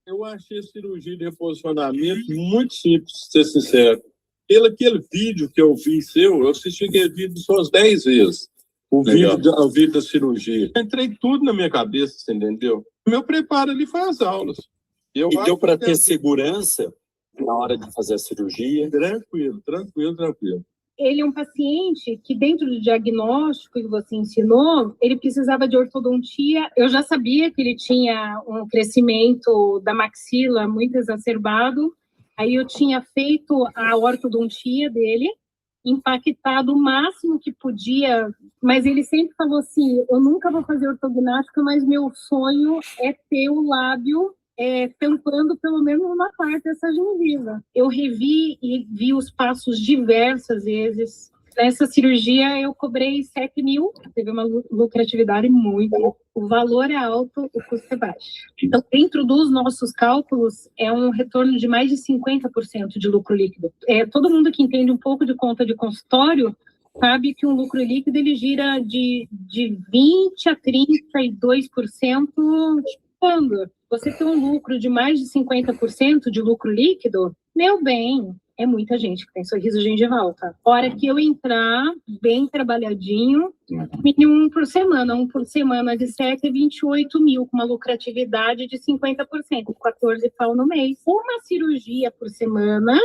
Eu achei a cirurgia de reposicionamento muito simples, pra ser sincero. Pelo aquele vídeo que eu vi seu, eu assisti aquele vídeo só umas 10 vezes. O vídeo da cirurgia. Entrei tudo na minha cabeça, você entendeu? Meu preparo ali foi as aulas. E deu para ter segurança na hora de fazer a cirurgia? Tranquilo, tranquilo, tranquilo. Ele é um paciente que, dentro do diagnóstico que você ensinou, ele precisava de ortodontia. Eu já sabia que ele tinha um crescimento da maxila muito exacerbado. Aí eu tinha feito a ortodontia dele, impactado o máximo que podia, mas ele sempre falou assim, eu nunca vou fazer ortognática, mas meu sonho é ter o lábio tampando pelo menos uma parte dessa gengiva. Eu revi e vi os passos diversas vezes. Nessa cirurgia eu cobrei 7 mil, teve uma lucratividade muito. O valor é alto, o custo é baixo. Então, dentro dos nossos cálculos, é um retorno de mais de 50% de lucro líquido. Todo mundo que entende um pouco de conta de consultório sabe que um lucro líquido ele gira de 20% a 32% quando você tem um lucro de mais de 50% de lucro líquido, meu bem, é muita gente que tem sorriso gengival, tá? Hora que eu entrar, bem trabalhadinho, mínimo um por semana de 7 a 28 mil, com uma lucratividade de 50%, 14 pau no mês. Uma cirurgia por semana,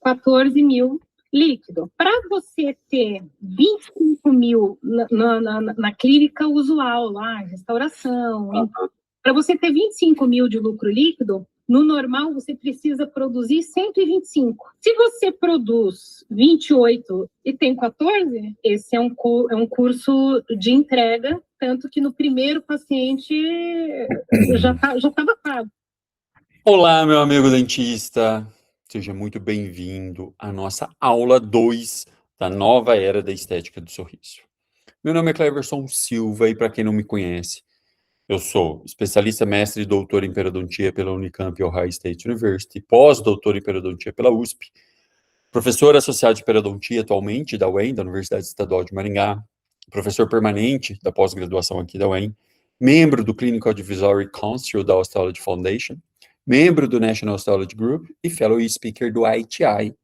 14 mil líquido. Para você ter 25 mil na clínica usual, lá, restauração, para você ter 25 mil de lucro líquido, no normal você precisa produzir 125. Se você produz 28 e tem 14, esse é um curso de entrega, tanto que no primeiro paciente já estava pago. Olá, meu amigo dentista. Seja muito bem-vindo à nossa aula 2 da nova era da estética do sorriso. Meu nome é Cleverson Silva e para quem não me conhece, eu sou especialista, mestre e doutor em periodontia pela Unicamp Ohio State University, pós-doutor em periodontia pela USP, professor associado de periodontia atualmente da UEM, da Universidade Estadual de Maringá, professor permanente da pós-graduação aqui da UEM, membro do Clinical Advisory Council da Osteology Foundation, membro do National Osteology Group e fellow speaker do ITI.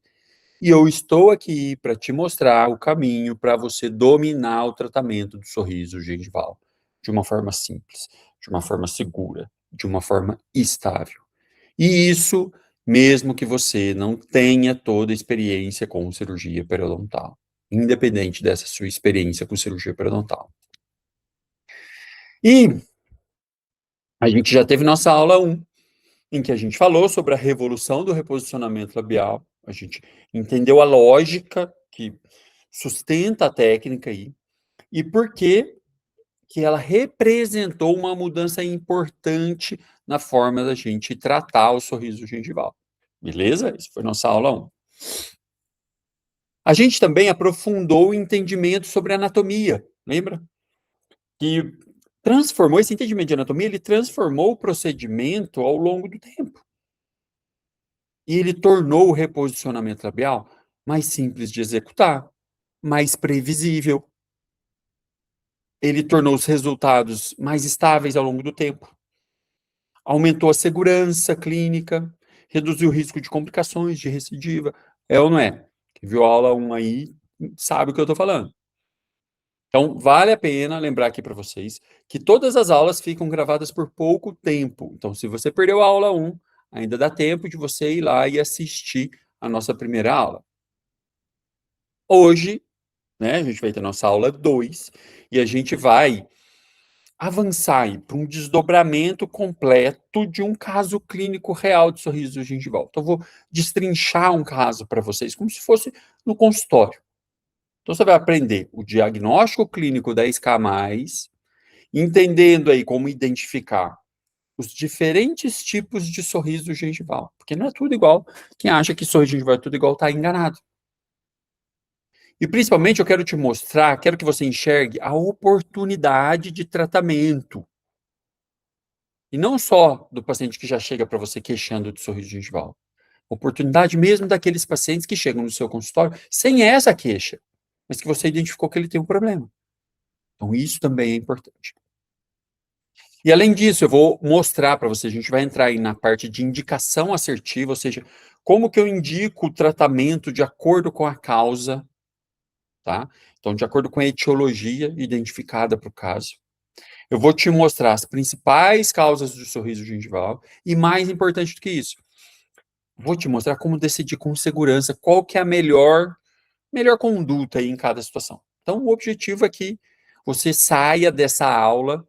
E eu estou aqui para te mostrar o caminho para você dominar o tratamento do sorriso gengival de uma forma simples, de uma forma segura, de uma forma estável. E isso mesmo que você não tenha toda a experiência com cirurgia periodontal, independente dessa sua experiência com cirurgia periodontal. E a gente já teve nossa aula 1, em que a gente falou sobre a revolução do reposicionamento labial, a gente entendeu a lógica que sustenta a técnica aí, e por que ela representou uma mudança importante na forma da gente tratar o sorriso gengival. Beleza? Isso foi nossa aula 1. A gente também aprofundou o entendimento sobre anatomia, lembra? Que transformou, esse entendimento de anatomia, ele transformou o procedimento ao longo do tempo. E ele tornou o reposicionamento labial mais simples de executar, mais previsível. Ele tornou os resultados mais estáveis ao longo do tempo. Aumentou a segurança clínica, reduziu o risco de complicações, de recidiva. É ou não é? Quem viu a aula 1 aí sabe o que eu estou falando. Então, vale a pena lembrar aqui para vocês que todas as aulas ficam gravadas por pouco tempo. Então, se você perdeu a aula 1, ainda dá tempo de você ir lá e assistir a nossa primeira aula. Hoje, né, a gente vai ter nossa aula 2 e a gente vai avançar para um desdobramento completo de um caso clínico real de sorriso gengival. Então, eu vou destrinchar um caso para vocês, como se fosse no consultório. Então, você vai aprender o diagnóstico clínico 10K+, entendendo aí como identificar os diferentes tipos de sorriso gengival. Porque não é tudo igual. Quem acha que sorriso gengival é tudo igual está enganado. E, principalmente, eu quero te mostrar, quero que você enxergue a oportunidade de tratamento. E não só do paciente que já chega para você queixando de sorriso gengival. Oportunidade mesmo daqueles pacientes que chegam no seu consultório sem essa queixa, mas que você identificou que ele tem um problema. Então, isso também é importante. E além disso, eu vou mostrar para você, a gente vai entrar aí na parte de indicação assertiva, ou seja, como que eu indico o tratamento de acordo com a causa, tá? Então, de acordo com a etiologia identificada para o caso. Eu vou te mostrar as principais causas do sorriso gengival e, mais importante do que isso, vou te mostrar como decidir com segurança qual que é a melhor conduta aí em cada situação. Então, o objetivo é que você saia dessa aula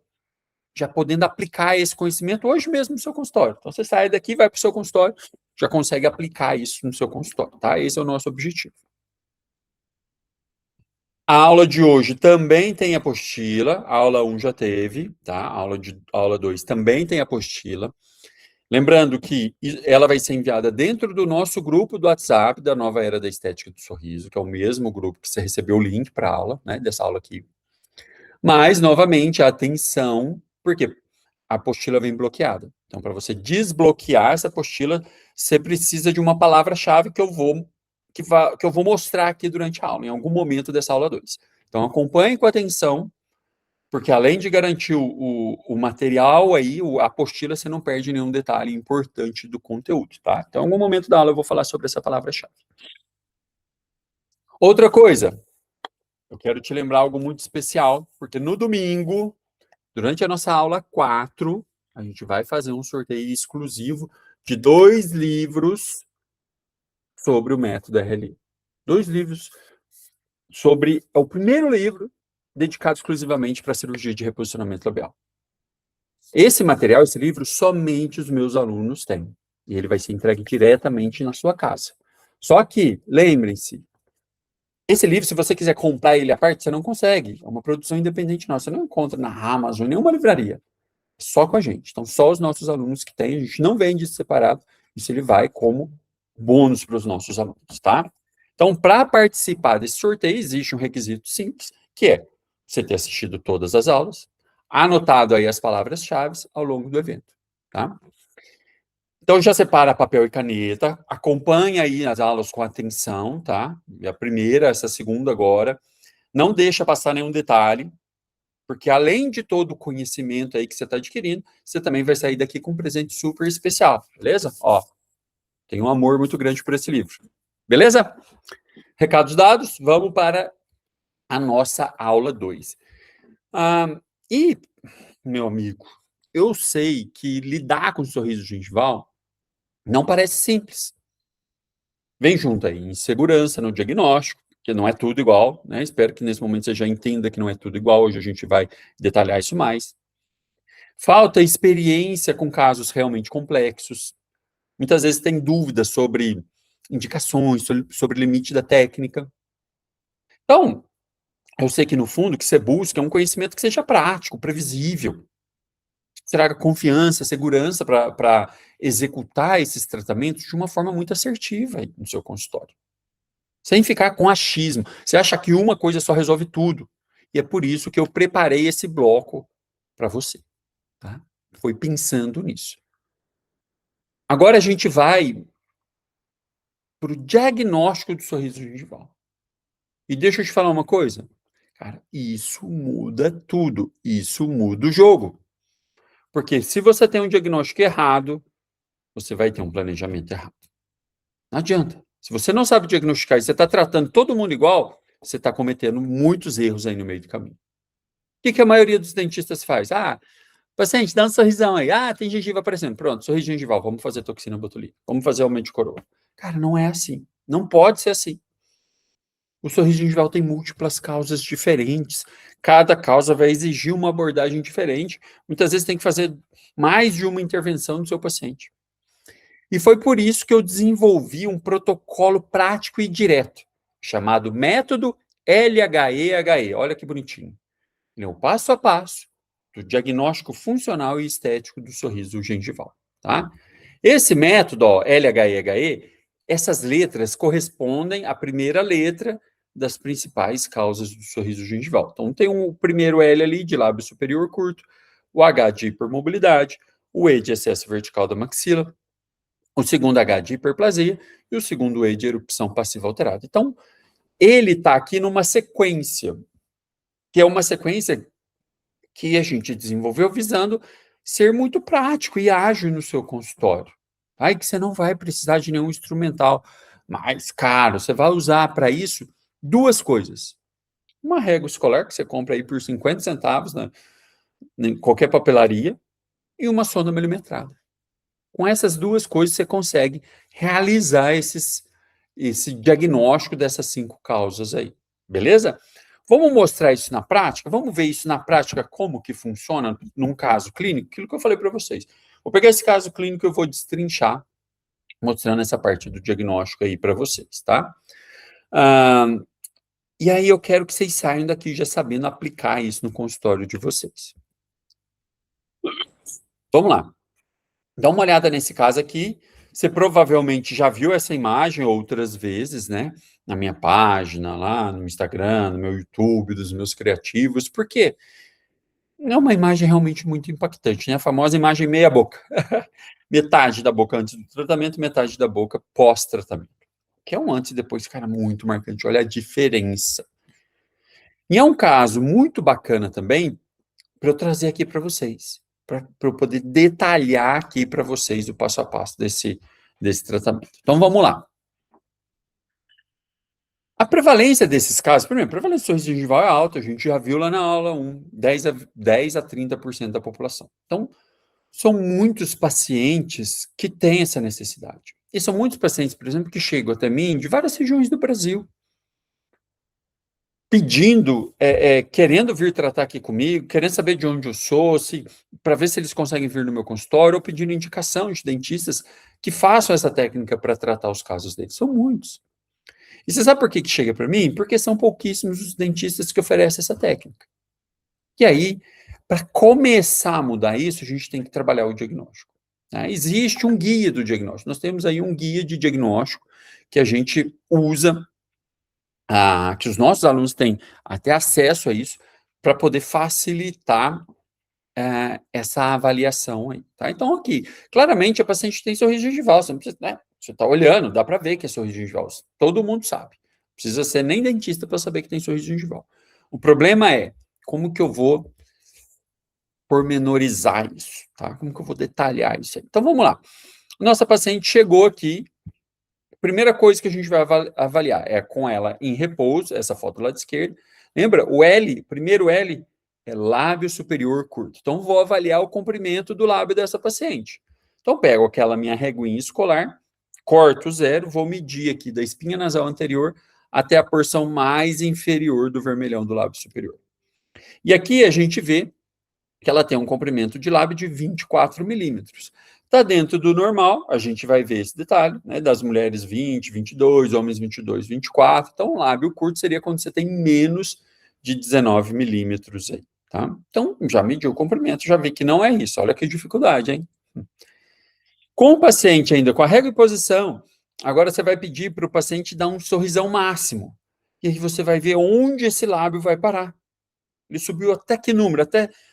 já podendo aplicar esse conhecimento hoje mesmo no seu consultório. Então, você sai daqui, vai para o seu consultório, já consegue aplicar isso no seu consultório, tá? Esse é o nosso objetivo. A aula de hoje também tem apostila, a aula 1 já teve, tá? A aula 2 também tem apostila. Lembrando que ela vai ser enviada dentro do nosso grupo do WhatsApp da Nova Era da Estética do Sorriso, que é o mesmo grupo que você recebeu o link para a aula, né, dessa aula aqui. Mas, novamente, atenção, porque a apostila vem bloqueada. Então, para você desbloquear essa apostila, você precisa de uma palavra-chave que eu vou mostrar aqui durante a aula, em algum momento dessa aula 2. Então, acompanhe com atenção, porque além de garantir o material aí, a apostila, você não perde nenhum detalhe importante do conteúdo, tá? Então, em algum momento da aula eu vou falar sobre essa palavra-chave. Outra coisa, eu quero te lembrar algo muito especial, porque no domingo, durante a nossa aula 4, a gente vai fazer um sorteio exclusivo de 2 livros sobre o método RLI. 2 livros sobre... É o primeiro livro dedicado exclusivamente para a cirurgia de reposicionamento labial. Esse material, esse livro, somente os meus alunos têm. E ele vai ser entregue diretamente na sua casa. Só que, lembrem-se, esse livro, se você quiser comprar ele à parte, você não consegue. É uma produção independente nossa. Você não encontra na Amazon, em nenhuma livraria. Só com a gente. Então, só os nossos alunos que têm. A gente não vende isso separado. Isso ele vai como bônus para os nossos alunos, tá? Então, para participar desse sorteio, existe um requisito simples, que é você ter assistido todas as aulas, anotado aí as palavras-chave ao longo do evento, tá? Então, já separa papel e caneta, acompanha aí as aulas com atenção, tá? A primeira, essa segunda agora. Não deixa passar nenhum detalhe, porque além de todo o conhecimento aí que você está adquirindo, você também vai sair daqui com um presente super especial, beleza? Ó, tenho um amor muito grande por esse livro. Beleza? Recados dados, vamos para a nossa aula 2. E, meu amigo, eu sei que lidar com o sorriso gengival não parece simples. Vem junto aí insegurança no diagnóstico, que não é tudo igual, né? Espero que nesse momento você já entenda que não é tudo igual, hoje a gente vai detalhar isso mais. Falta experiência com casos realmente complexos. Muitas vezes tem dúvidas sobre indicações, sobre limite da técnica. Então, eu sei que no fundo o que você busca é um conhecimento que seja prático, previsível. Você traga confiança, segurança para executar esses tratamentos de uma forma muito assertiva aí no seu consultório. Sem ficar com achismo. Você acha que uma coisa só resolve tudo. E é por isso que eu preparei esse bloco para você. Tá? Foi pensando nisso. Agora a gente vai para o diagnóstico do sorriso gengival. E deixa eu te falar uma coisa. Cara, isso muda tudo. Isso muda o jogo. Porque se você tem um diagnóstico errado, você vai ter um planejamento errado. Não adianta. Se você não sabe diagnosticar e você está tratando todo mundo igual, você está cometendo muitos erros aí no meio do caminho. O que a maioria dos dentistas faz? Paciente, dá um sorrisão aí. Tem gengiva aparecendo. Pronto, sorriso gengival. Vamos fazer toxina botulínica. Vamos fazer aumento de coroa. Cara, não é assim. Não pode ser assim. O sorriso gengival tem múltiplas causas diferentes. Cada causa vai exigir uma abordagem diferente. Muitas vezes tem que fazer mais de uma intervenção no seu paciente. E foi por isso que eu desenvolvi um protocolo prático e direto, chamado método LHEHE. Olha que bonitinho. Ele é o passo a passo do diagnóstico funcional e estético do sorriso gengival, tá? Esse método, ó, LHEHE, essas letras correspondem à primeira letra das principais causas do sorriso gengival. Então, tem o primeiro L ali, de lábio superior curto, o H de hipermobilidade, o E de excesso vertical da maxila, o segundo H de hiperplasia e o segundo E de erupção passiva alterada. Então, ele está aqui numa sequência, que é uma sequência que a gente desenvolveu visando ser muito prático e ágil no seu consultório. Tá? E que você não vai precisar de nenhum instrumental mais caro. Você vai usar para isso duas coisas. Uma régua escolar, que você compra aí por 50 centavos em qualquer papelaria, e uma sonda milimetrada. Com essas duas coisas, você consegue realizar esse diagnóstico dessas 5 causas aí. Beleza? Vamos mostrar isso na prática? Vamos ver isso na prática, como que funciona num caso clínico? Aquilo que eu falei para vocês. Vou pegar esse caso clínico e eu vou destrinchar, mostrando essa parte do diagnóstico aí para vocês, tá? E aí eu quero que vocês saiam daqui já sabendo aplicar isso no consultório de vocês. Vamos lá. Dá uma olhada nesse caso aqui. Você provavelmente já viu essa imagem outras vezes, né? Na minha página, lá no Instagram, no meu YouTube, dos meus criativos. Por quê? É uma imagem realmente muito impactante, né? A famosa imagem meia boca. Metade da boca antes do tratamento, metade da boca pós-tratamento. Que é um antes e depois, cara, muito marcante. Olha a diferença. E é um caso muito bacana também para eu trazer aqui para vocês, para eu poder detalhar aqui para vocês o passo a passo desse tratamento. Então, vamos lá. A prevalência desses casos, primeiro, a prevalência de sorriso gengival é alta, a gente já viu lá na aula 1, 10 a 30% da população. Então, são muitos pacientes que têm essa necessidade. E são muitos pacientes, por exemplo, que chegam até mim de várias regiões do Brasil, pedindo, querendo vir tratar aqui comigo, querendo saber de onde eu sou, para ver se eles conseguem vir no meu consultório, ou pedindo indicação de dentistas que façam essa técnica para tratar os casos deles. São muitos. E você sabe por que chega para mim? Porque são pouquíssimos os dentistas que oferecem essa técnica. E aí, para começar a mudar isso, a gente tem que trabalhar o diagnóstico. Né? Existe um guia do diagnóstico. Nós temos aí um guia de diagnóstico que a gente usa, que os nossos alunos têm até acesso a isso, para poder facilitar essa avaliação aí, tá? Então, aqui, claramente a paciente tem sorriso gengival, você não precisa, né? Você está olhando, dá para ver que é sorriso gengival, todo mundo sabe. Não precisa ser nem dentista para saber que tem sorriso gengival. O problema é, como que eu vou pormenorizar isso, tá? Como que eu vou detalhar isso aí? Então, vamos lá. Nossa paciente chegou aqui, primeira coisa que a gente vai avaliar é com ela em repouso, essa foto lá de esquerda. Lembra? O L, primeiro L, é lábio superior curto. Então, vou avaliar o comprimento do lábio dessa paciente. Então, pego aquela minha reguinha escolar, corto 0, vou medir aqui da espinha nasal anterior até a porção mais inferior do vermelhão do lábio superior. E aqui a gente vê que ela tem um comprimento de lábio de 24 milímetros. Está dentro do normal, a gente vai ver esse detalhe, né, das mulheres 20, 22, homens 22, 24. Então, o lábio curto seria quando você tem menos de 19 milímetros aí, tá? Então, já mediu o comprimento, já vi que não é isso. Olha que dificuldade, hein? Com o paciente ainda com a régua em posição, agora você vai pedir para o paciente dar um sorrisão máximo. E aí você vai ver onde esse lábio vai parar. Ele subiu até que número?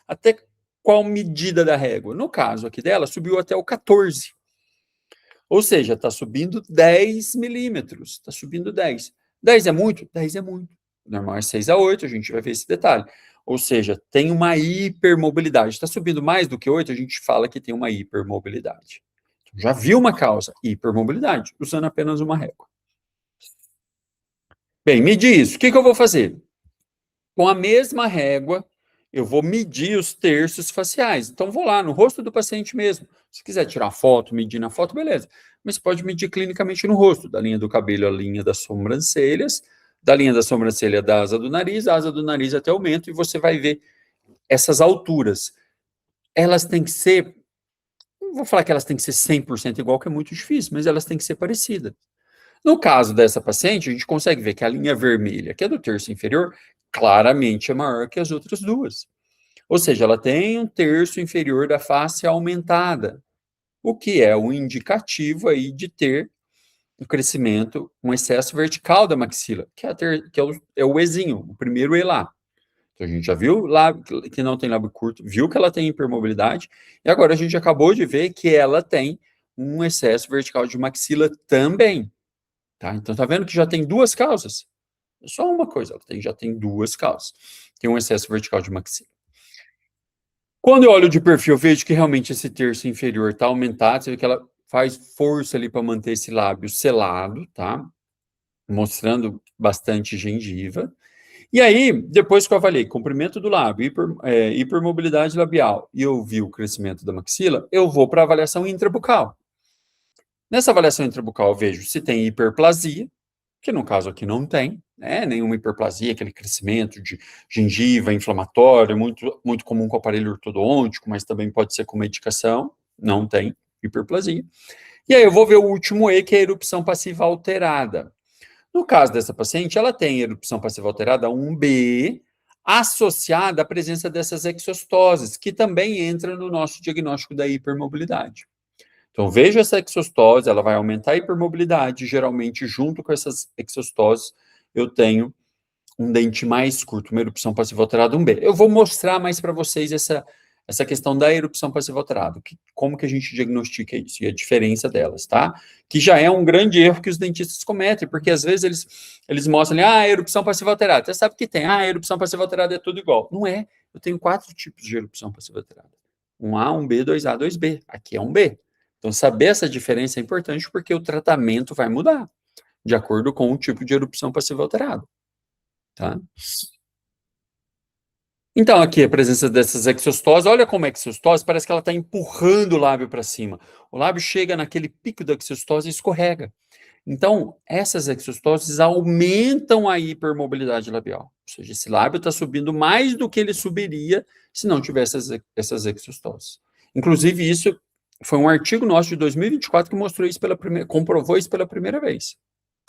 Até qual medida da régua? No caso aqui dela, subiu até o 14. Ou seja, está subindo 10 milímetros. Está subindo 10. 10 é muito? 10 é muito. O normal é 6 a 8, a gente vai ver esse detalhe. Ou seja, tem uma hipermobilidade. Está subindo mais do que 8, a gente fala que tem uma hipermobilidade. Já viu uma causa? Hipermobilidade, usando apenas uma régua. Bem, medir isso. O que eu vou fazer? Com a mesma régua, eu vou medir os terços faciais. Então, vou lá no rosto do paciente mesmo. Se quiser tirar foto, medir na foto, beleza. Mas pode medir clinicamente no rosto, da linha do cabelo à linha das sobrancelhas, da linha da sobrancelha da asa do nariz até o mento, e você vai ver essas alturas. Elas têm que ser, não vou falar que elas têm que ser 100% igual, que é muito difícil, mas elas têm que ser parecidas. No caso dessa paciente, a gente consegue ver que a linha vermelha, que é do terço inferior, claramente é maior que as outras duas. Ou seja, ela tem um terço inferior da face aumentada, o que é um indicativo aí de ter um crescimento, um excesso vertical da maxila, que é o Ezinho, o primeiro E lá. Então, a gente já viu que não tem lábio curto, viu que ela tem hipermobilidade, e agora a gente acabou de ver que ela tem um excesso vertical de maxila também. Tá? Então, tá vendo que já tem duas causas? É só uma coisa, ela já tem duas causas. Tem um excesso vertical de maxila. Quando eu olho de perfil, eu vejo que realmente esse terço inferior está aumentado, você vê que ela faz força ali para manter esse lábio selado, tá? Mostrando bastante gengiva. E aí, depois que eu avaliei comprimento do lábio, hipermobilidade labial, e eu vi o crescimento da maxila, eu vou para a avaliação intrabucal. Nessa avaliação intrabucal, eu vejo se tem hiperplasia, que no caso aqui não tem, né? Nenhuma hiperplasia, aquele crescimento de gengiva inflamatório, muito comum com o aparelho ortodôntico, mas também pode ser com medicação, não tem hiperplasia. E aí eu vou ver o último E, que é a erupção passiva alterada. No caso dessa paciente, ela tem erupção passiva alterada 1B, associada à presença dessas exostoses, que também entra no nosso diagnóstico da hipermobilidade. Então, vejo essa exostose, ela vai aumentar a hipermobilidade, geralmente, junto com essas exostoses, eu tenho um dente mais curto, uma erupção passiva alterada 1B. Eu vou mostrar mais para vocês essa questão da erupção passiva alterada, como que a gente diagnostica isso, e a diferença delas, tá? Que já é um grande erro que os dentistas cometem, porque às vezes eles mostram, erupção passiva alterada, você sabe que tem, erupção passiva alterada é tudo igual. Não é, eu tenho 4 tipos de erupção passiva alterada. 1A, 1B, 2A, 2B, aqui é 1B. Então, saber essa diferença é importante porque o tratamento vai mudar, de acordo com o tipo de erupção passiva alterada, tá? Então, aqui a presença dessas exostoses, olha como é exostose, parece que ela está empurrando o lábio para cima. O lábio chega naquele pico da exostose e escorrega. Então, essas exostoses aumentam a hipermobilidade labial. Ou seja, esse lábio está subindo mais do que ele subiria se não tivesse essas exostoses. Inclusive, isso foi um artigo nosso de 2024 que mostrou isso comprovou isso pela primeira vez.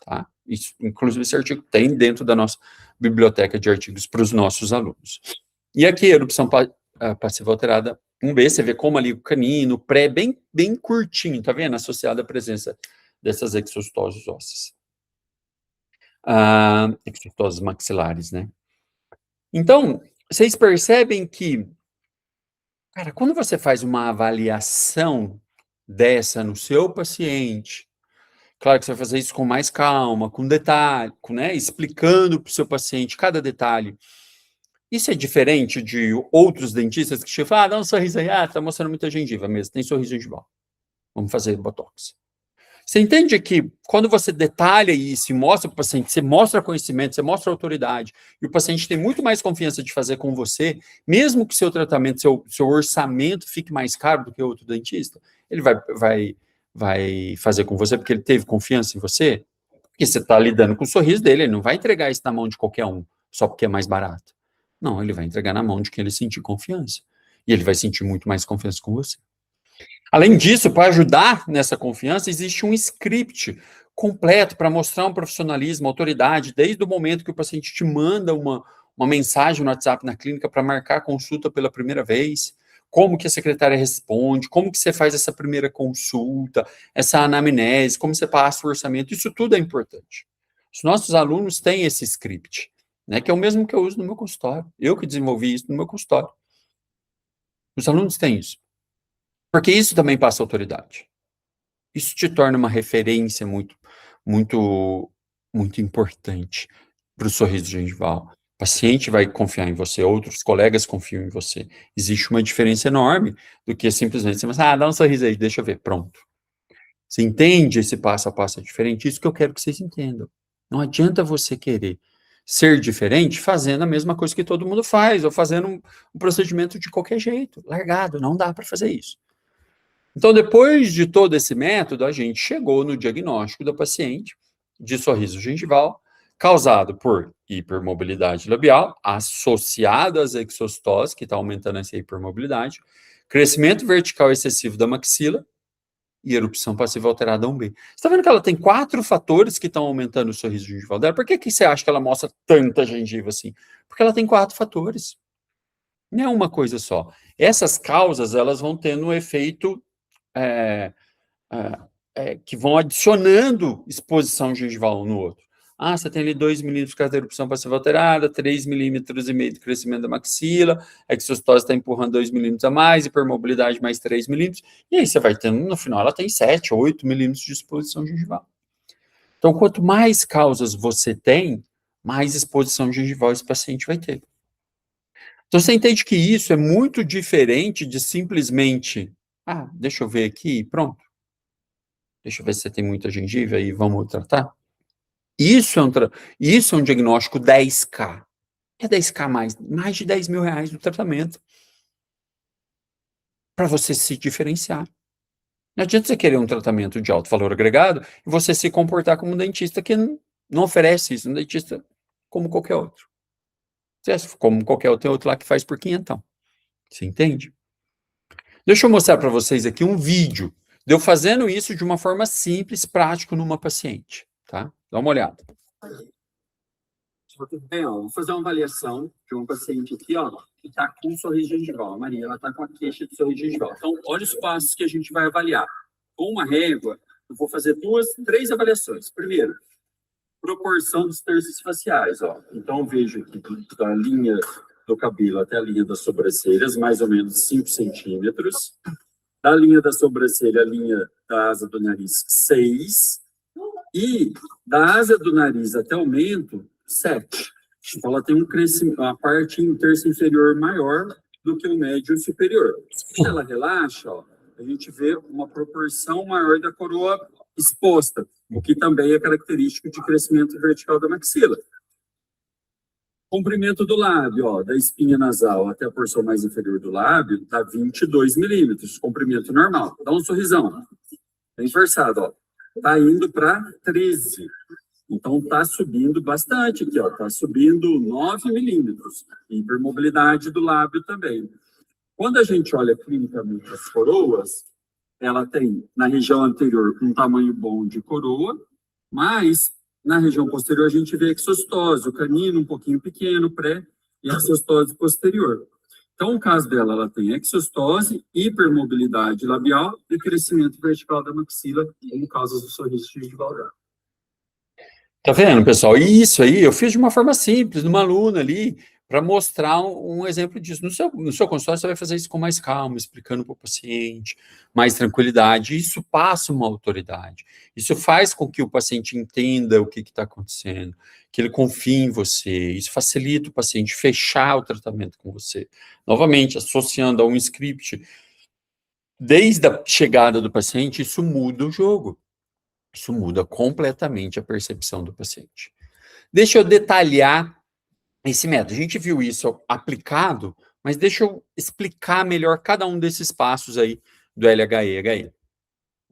Tá? Isso, inclusive, esse artigo tem dentro da nossa biblioteca de artigos para os nossos alunos. E aqui, a erupção passiva alterada 1B, você vê como ali o canino, o pré, bem curtinho, tá vendo? Associado à presença dessas exostoses ósseas. Exostoses maxilares, né? Então, vocês percebem que, cara, quando você faz uma avaliação dessa no seu paciente, claro que você vai fazer isso com mais calma, com detalhe, né, explicando para o seu paciente cada detalhe. Isso é diferente de outros dentistas que chegam e falam, dá um sorriso aí, tá mostrando muita gengiva mesmo, tem sorriso gengival. Vamos fazer botox. Você entende que quando você detalha isso e mostra para o paciente, você mostra conhecimento, você mostra autoridade, e o paciente tem muito mais confiança de fazer com você, mesmo que seu tratamento, seu orçamento fique mais caro do que outro dentista, ele vai fazer com você porque ele teve confiança em você, porque você está lidando com o sorriso dele, ele não vai entregar isso na mão de qualquer um, só porque é mais barato. Não, ele vai entregar na mão de quem ele sentir confiança. E ele vai sentir muito mais confiança com você. Além disso, para ajudar nessa confiança, existe um script completo para mostrar um profissionalismo, autoridade, desde o momento que o paciente te manda uma mensagem no WhatsApp na clínica para marcar a consulta pela primeira vez, como que a secretária responde, como que você faz essa primeira consulta, essa anamnese, como você passa o orçamento, isso tudo é importante. Os nossos alunos têm esse script, né, que é o mesmo que eu uso no meu consultório. Eu que desenvolvi isso no meu consultório. Os alunos têm isso. Porque isso também passa autoridade. Isso te torna uma referência muito importante para o sorriso gengival. O paciente vai confiar em você, outros colegas confiam em você. Existe uma diferença enorme do que simplesmente você dá um sorriso aí, deixa eu ver, pronto. Você entende esse passo a passo diferente? Isso que eu quero que vocês entendam. Não adianta você querer ser diferente fazendo a mesma coisa que todo mundo faz, ou fazendo um procedimento de qualquer jeito, largado, não dá para fazer isso. Então, depois de todo esse método, a gente chegou no diagnóstico da paciente de sorriso gengival, causado por hipermobilidade labial, associado às exostoses, que está aumentando essa hipermobilidade, crescimento vertical excessivo da maxila e erupção passiva alterada 1B. Você está vendo que ela tem 4 fatores que estão aumentando o sorriso gengival dela? Por que você acha que ela mostra tanta gengiva assim? Porque ela tem 4 fatores. Não é uma coisa só. Essas causas, elas vão tendo um efeito que vão adicionando exposição gengival um no outro. Você tem ali 2 milímetros por causa da erupção passiva alterada, 3,5 milímetros de crescimento da maxila, a exostose está empurrando 2 milímetros a mais, hipermobilidade mais 3 milímetros, e aí você vai tendo, no final, ela tem 7, 8 milímetros de exposição gengival. Então, quanto mais causas você tem, mais exposição gengival esse paciente vai ter. Então, você entende que isso é muito diferente de simplesmente, deixa eu ver aqui, pronto. Deixa eu ver se você tem muita gengiva e vamos tratar. Isso é um diagnóstico 10K. O que é 10K mais de 10 mil reais do tratamento. Para você se diferenciar. Não adianta você querer um tratamento de alto valor agregado e você se comportar como um dentista que não oferece isso, um dentista como qualquer outro. Como qualquer outro, tem outro lá que faz por quinhentão. Você entende? Deixa eu mostrar para vocês aqui um vídeo de eu fazendo isso de uma forma simples, prática, numa paciente. Tá? Dá uma olhada. Bem, vou fazer uma avaliação de uma paciente aqui, que está com um sorriso gengival. A Maria, ela está com a queixa de sorriso gengival. Então, olha os passos que a gente vai avaliar. Com uma régua, eu vou fazer 3 avaliações. Primeiro, proporção dos terços faciais, Então, eu vejo aqui da linha do cabelo até a linha das sobrancelhas, mais ou menos 5 centímetros. Da linha da sobrancelha, a linha da asa do nariz, 6. E da asa do nariz até o mento, 7. Então, ela tem um crescimento, a parte em terço inferior maior do que o médio superior. Se ela relaxa, a gente vê uma proporção maior da coroa exposta, o que também é característico de crescimento vertical da maxila. Comprimento do lábio, da espinha nasal até a porção mais inferior do lábio, está 22 milímetros, comprimento normal. Dá um sorrisão. Bem forçado, Está indo para 13. Então, está subindo bastante aqui, Está subindo 9 milímetros. Hipermobilidade do lábio também. Quando a gente olha clinicamente as coroas, ela tem, na região anterior, um tamanho bom de coroa, mas na região posterior a gente vê exostose, o canino um pouquinho pequeno, pré, e a exostose posterior. Então, o caso dela, ela tem exostose, hipermobilidade labial e crescimento vertical da maxila, como causas do sorriso gengival dela. Tá vendo, pessoal? E isso aí eu fiz de uma forma simples, numa aluna ali, para mostrar um exemplo disso. No seu consultório, você vai fazer isso com mais calma, explicando para o paciente, mais tranquilidade. Isso passa uma autoridade. Isso faz com que o paciente entenda o que está acontecendo, que ele confie em você. Isso facilita o paciente fechar o tratamento com você. Novamente, associando a um script, desde a chegada do paciente, isso muda o jogo. Isso muda completamente a percepção do paciente. Deixa eu detalhar esse método. A gente viu isso aplicado, mas deixa eu explicar melhor cada um desses passos aí do LHE-HE.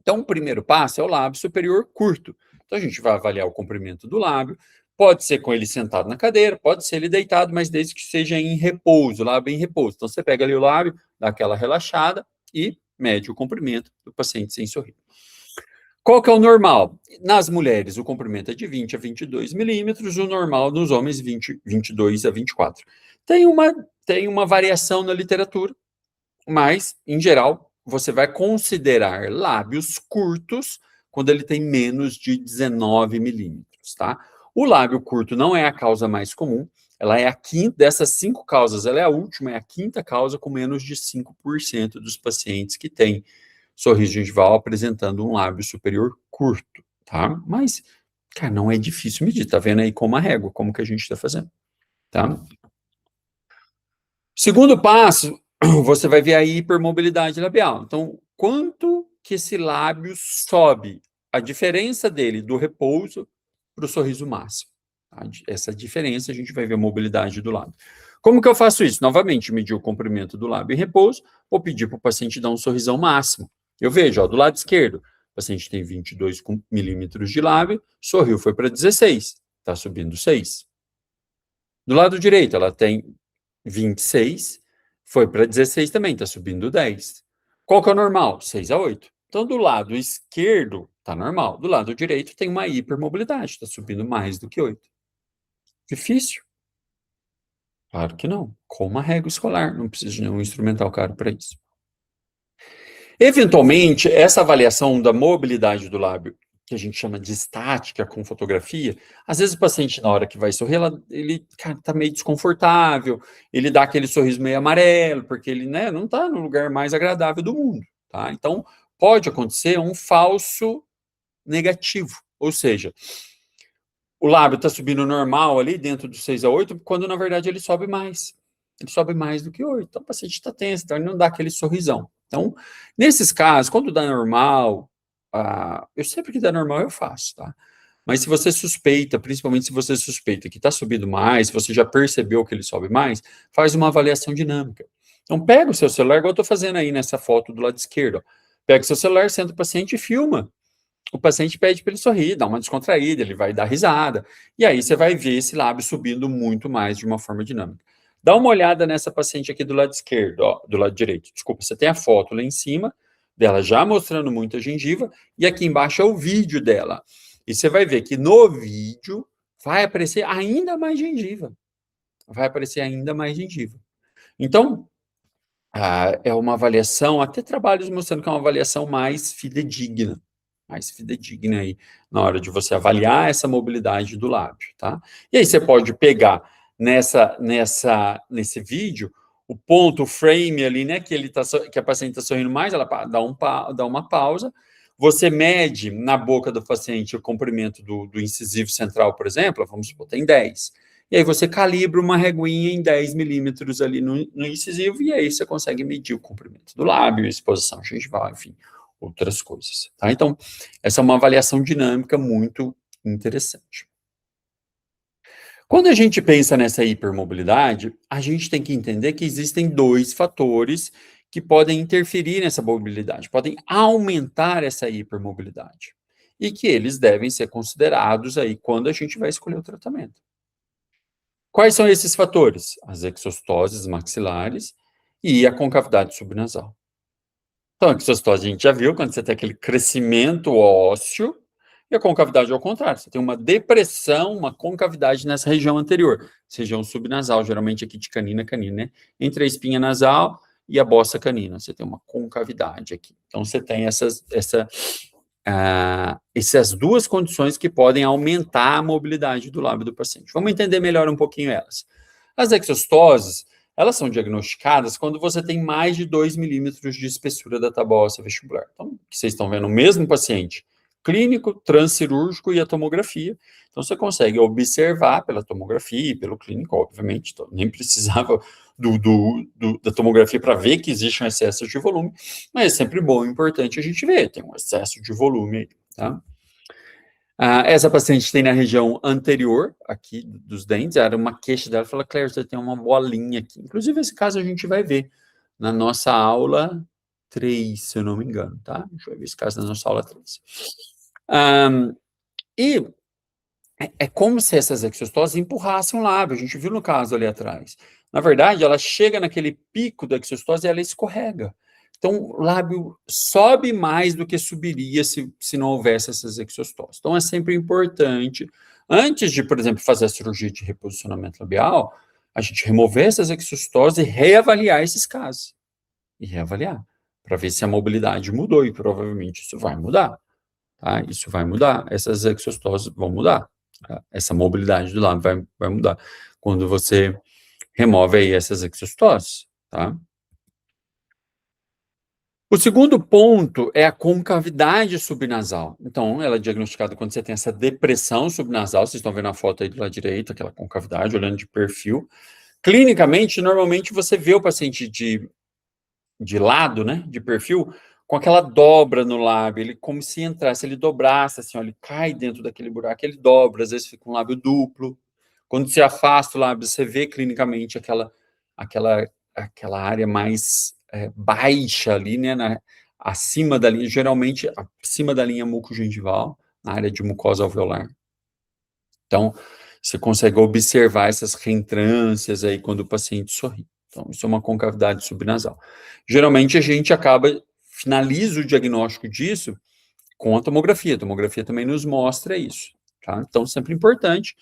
Então, o primeiro passo é o lábio superior curto. Então, a gente vai avaliar o comprimento do lábio. Pode ser com ele sentado na cadeira, pode ser ele deitado, mas desde que seja em repouso, lábio em repouso. Então, você pega ali o lábio, dá aquela relaxada e mede o comprimento do paciente sem sorrir. Qual que é o normal? Nas mulheres, o comprimento é de 20 a 22 milímetros, o normal nos homens, 22 a 24. Tem uma variação na literatura, mas, em geral, você vai considerar lábios curtos quando ele tem menos de 19 milímetros, tá? O lábio curto não é a causa mais comum, ela é a quinta, dessas 5 causas, ela é a última, é a quinta causa com menos de 5% dos pacientes que têm sorriso gengival apresentando um lábio superior curto, tá? Mas, cara, não é difícil medir, tá vendo aí com uma régua, como que a gente está fazendo, tá? Segundo passo, você vai ver a hipermobilidade labial. Então, quanto que esse lábio sobe? A diferença dele do repouso para o sorriso máximo. Tá? Essa diferença a gente vai ver a mobilidade do lábio. Como que eu faço isso? Novamente, medir o comprimento do lábio em repouso, vou pedir para o paciente dar um sorrisão máximo. Eu vejo, do lado esquerdo, o paciente tem 22 milímetros de lábio, sorriu, foi para 16, está subindo 6. Do lado direito, ela tem 26, foi para 16 também, está subindo 10. Qual que é o normal? 6 a 8. Então, do lado esquerdo, está normal. Do lado direito, tem uma hipermobilidade, está subindo mais do que 8. Difícil? Claro que não. Com uma régua escolar, não precisa de nenhum instrumental caro para isso. Eventualmente, essa avaliação da mobilidade do lábio, que a gente chama de estática com fotografia, às vezes o paciente, na hora que vai sorrir, ele está meio desconfortável, ele dá aquele sorriso meio amarelo, porque ele não está no lugar mais agradável do mundo. Tá? Então, pode acontecer um falso negativo, ou seja, o lábio está subindo normal ali, dentro dos 6 a 8, quando na verdade ele sobe mais. Ele sobe mais do que 8. Então, o paciente está tenso, então ele não dá aquele sorrisão. Então, nesses casos, quando dá normal, eu sempre que dá normal eu faço, tá? Mas se você suspeita, principalmente se você suspeita que está subindo mais, se você já percebeu que ele sobe mais, faz uma avaliação dinâmica. Então, pega o seu celular, igual eu estou fazendo aí nessa foto do lado esquerdo. Ó. Pega o seu celular, senta o paciente e filma. O paciente pede para ele sorrir, dá uma descontraída, ele vai dar risada. E aí você vai ver esse lábio subindo muito mais de uma forma dinâmica. Dá uma olhada nessa paciente aqui do lado esquerdo, ó, do lado direito. Desculpa, você tem a foto lá em cima, dela já mostrando muita gengiva, e aqui embaixo é o vídeo dela. E você vai ver que no vídeo vai aparecer ainda mais gengiva. Vai aparecer ainda mais gengiva. Então, é uma avaliação, até trabalhos mostrando que é uma avaliação mais fidedigna aí, na hora de você avaliar essa mobilidade do lábio, tá? E aí você pode pegar nesse vídeo, o ponto, o frame ali, né, que a paciente está sorrindo mais, ela dá uma pausa, você mede na boca do paciente o comprimento do incisivo central, por exemplo, vamos supor, tem 10. E aí você calibra uma reguinha em 10 milímetros ali no incisivo, e aí você consegue medir o comprimento do lábio, exposição gengival, enfim, outras coisas. Tá? Então, essa é uma avaliação dinâmica muito interessante. Quando a gente pensa nessa hipermobilidade, a gente tem que entender que existem dois fatores que podem interferir nessa mobilidade, podem aumentar essa hipermobilidade, e que eles devem ser considerados aí quando a gente vai escolher o tratamento. Quais são esses fatores? As exostoses maxilares e a concavidade subnasal. Então, a exostose a gente já viu, quando você tem aquele crescimento ósseo, e a concavidade ao contrário, você tem uma depressão, uma concavidade nessa região anterior, região subnasal, geralmente aqui de canina a canina, né? Entre a espinha nasal e a bossa canina, você tem uma concavidade aqui. Então, você tem essas duas condições que podem aumentar a mobilidade do lábio do paciente. Vamos entender melhor um pouquinho elas. As exostoses, elas são diagnosticadas quando você tem mais de 2 milímetros de espessura da tábua óssea vestibular. Então, vocês estão vendo o mesmo paciente, clínico, transcirúrgico e a tomografia. Então, você consegue observar pela tomografia e pelo clínico, obviamente, então, nem precisava da tomografia para ver que existe um excesso de volume, mas é sempre bom e importante a gente ver, tem um excesso de volume aí, tá? Essa paciente tem na região anterior, aqui dos dentes, era uma queixa dela, falou, Claire, você tem uma bolinha aqui. Inclusive, esse caso a gente vai ver na nossa aula 3, se eu não me engano, tá? A gente vai ver esse caso na nossa aula 3. E é como se essas exostoses empurrassem o lábio, a gente viu no caso ali atrás. Na verdade, ela chega naquele pico da exostose e ela escorrega. Então, o lábio sobe mais do que subiria se não houvesse essas exostoses. Então, é sempre importante, antes de, por exemplo, fazer a cirurgia de reposicionamento labial, a gente remover essas exostoses e reavaliar esses casos. E reavaliar, para ver se a mobilidade mudou, e provavelmente isso vai mudar. Tá? Isso vai mudar, essas exostoses vão mudar. Tá? Essa mobilidade do lábio vai mudar. Quando você remove aí essas exostoses, tá? O segundo ponto é a concavidade subnasal. Então, ela é diagnosticada quando você tem essa depressão subnasal, vocês estão vendo a foto aí do lado direito, aquela concavidade, olhando de perfil. Clinicamente, normalmente você vê o paciente de lado, né, de perfil, com aquela dobra no lábio, ele como se entrasse, ele dobrasse, assim, ó, ele cai dentro daquele buraco, ele dobra, às vezes fica um lábio duplo. Quando se afasta o lábio, você vê clinicamente aquela área mais baixa ali, né, acima da linha, geralmente acima da linha mucogengival, na área de mucosa alveolar. Então, você consegue observar essas reentrâncias aí quando o paciente sorri. Então, isso é uma concavidade subnasal. Geralmente, a gente finaliza o diagnóstico disso com a tomografia. A tomografia também nos mostra isso, tá? Então, sempre importante,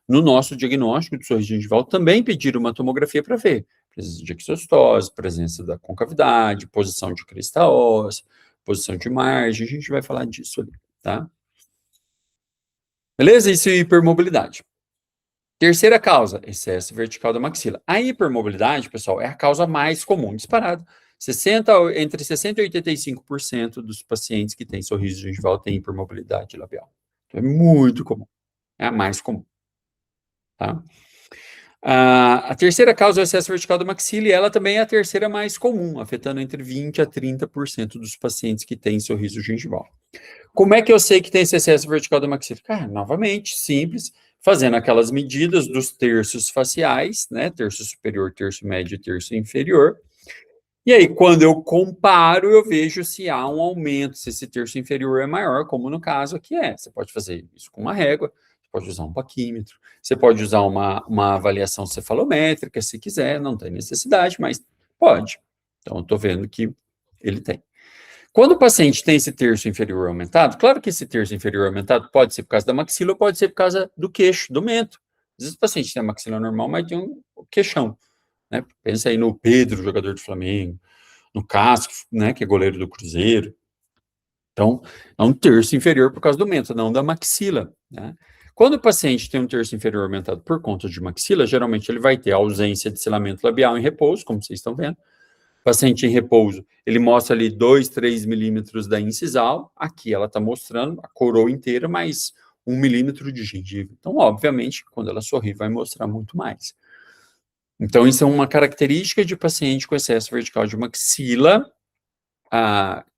no nosso diagnóstico de sorriso gengival, também pedir uma tomografia para ver presença de exostose, presença da concavidade, posição de crista óssea, posição de margem, a gente vai falar disso ali, tá? Beleza? Isso é hipermobilidade. Terceira causa, excesso vertical da maxila. A hipermobilidade, pessoal, é a causa mais comum, disparada. Entre 60% e 85% dos pacientes que têm sorriso gengival têm hipermobilidade labial. É muito comum. É a mais comum. Tá? A terceira causa é o excesso vertical da maxila, e ela também é a terceira mais comum, afetando entre 20% a 30% dos pacientes que têm sorriso gengival. Como é que eu sei que tem esse excesso vertical da maxila? Cara, novamente, simples, fazendo aquelas medidas dos terços faciais, né? Terço superior, terço médio e terço inferior. E aí, quando eu comparo, eu vejo se há um aumento, se esse terço inferior é maior, como no caso aqui é. Você pode fazer isso com uma régua, você pode usar um paquímetro, você pode usar uma avaliação cefalométrica, se quiser, não tem necessidade, mas pode. Então, eu estou vendo que ele tem. Quando o paciente tem esse terço inferior aumentado, claro que esse terço inferior aumentado pode ser por causa da maxila ou pode ser por causa do queixo, do mento. Às vezes o paciente tem a maxila normal, mas tem um queixão. Né? Pensa aí no Pedro, jogador do Flamengo, no Casco, né, que é goleiro do Cruzeiro. Então, é um terço inferior por causa do mento, não da maxila. Né? Quando o paciente tem um terço inferior aumentado por conta de maxila, geralmente ele vai ter ausência de selamento labial em repouso, como vocês estão vendo. Paciente em repouso, ele mostra ali 2, 3 milímetros da incisal. Aqui ela está mostrando a coroa inteira, mais 1 milímetro de gengiva. Então, obviamente, quando ela sorrir, vai mostrar muito mais. Então, isso é uma característica de paciente com excesso vertical de maxila,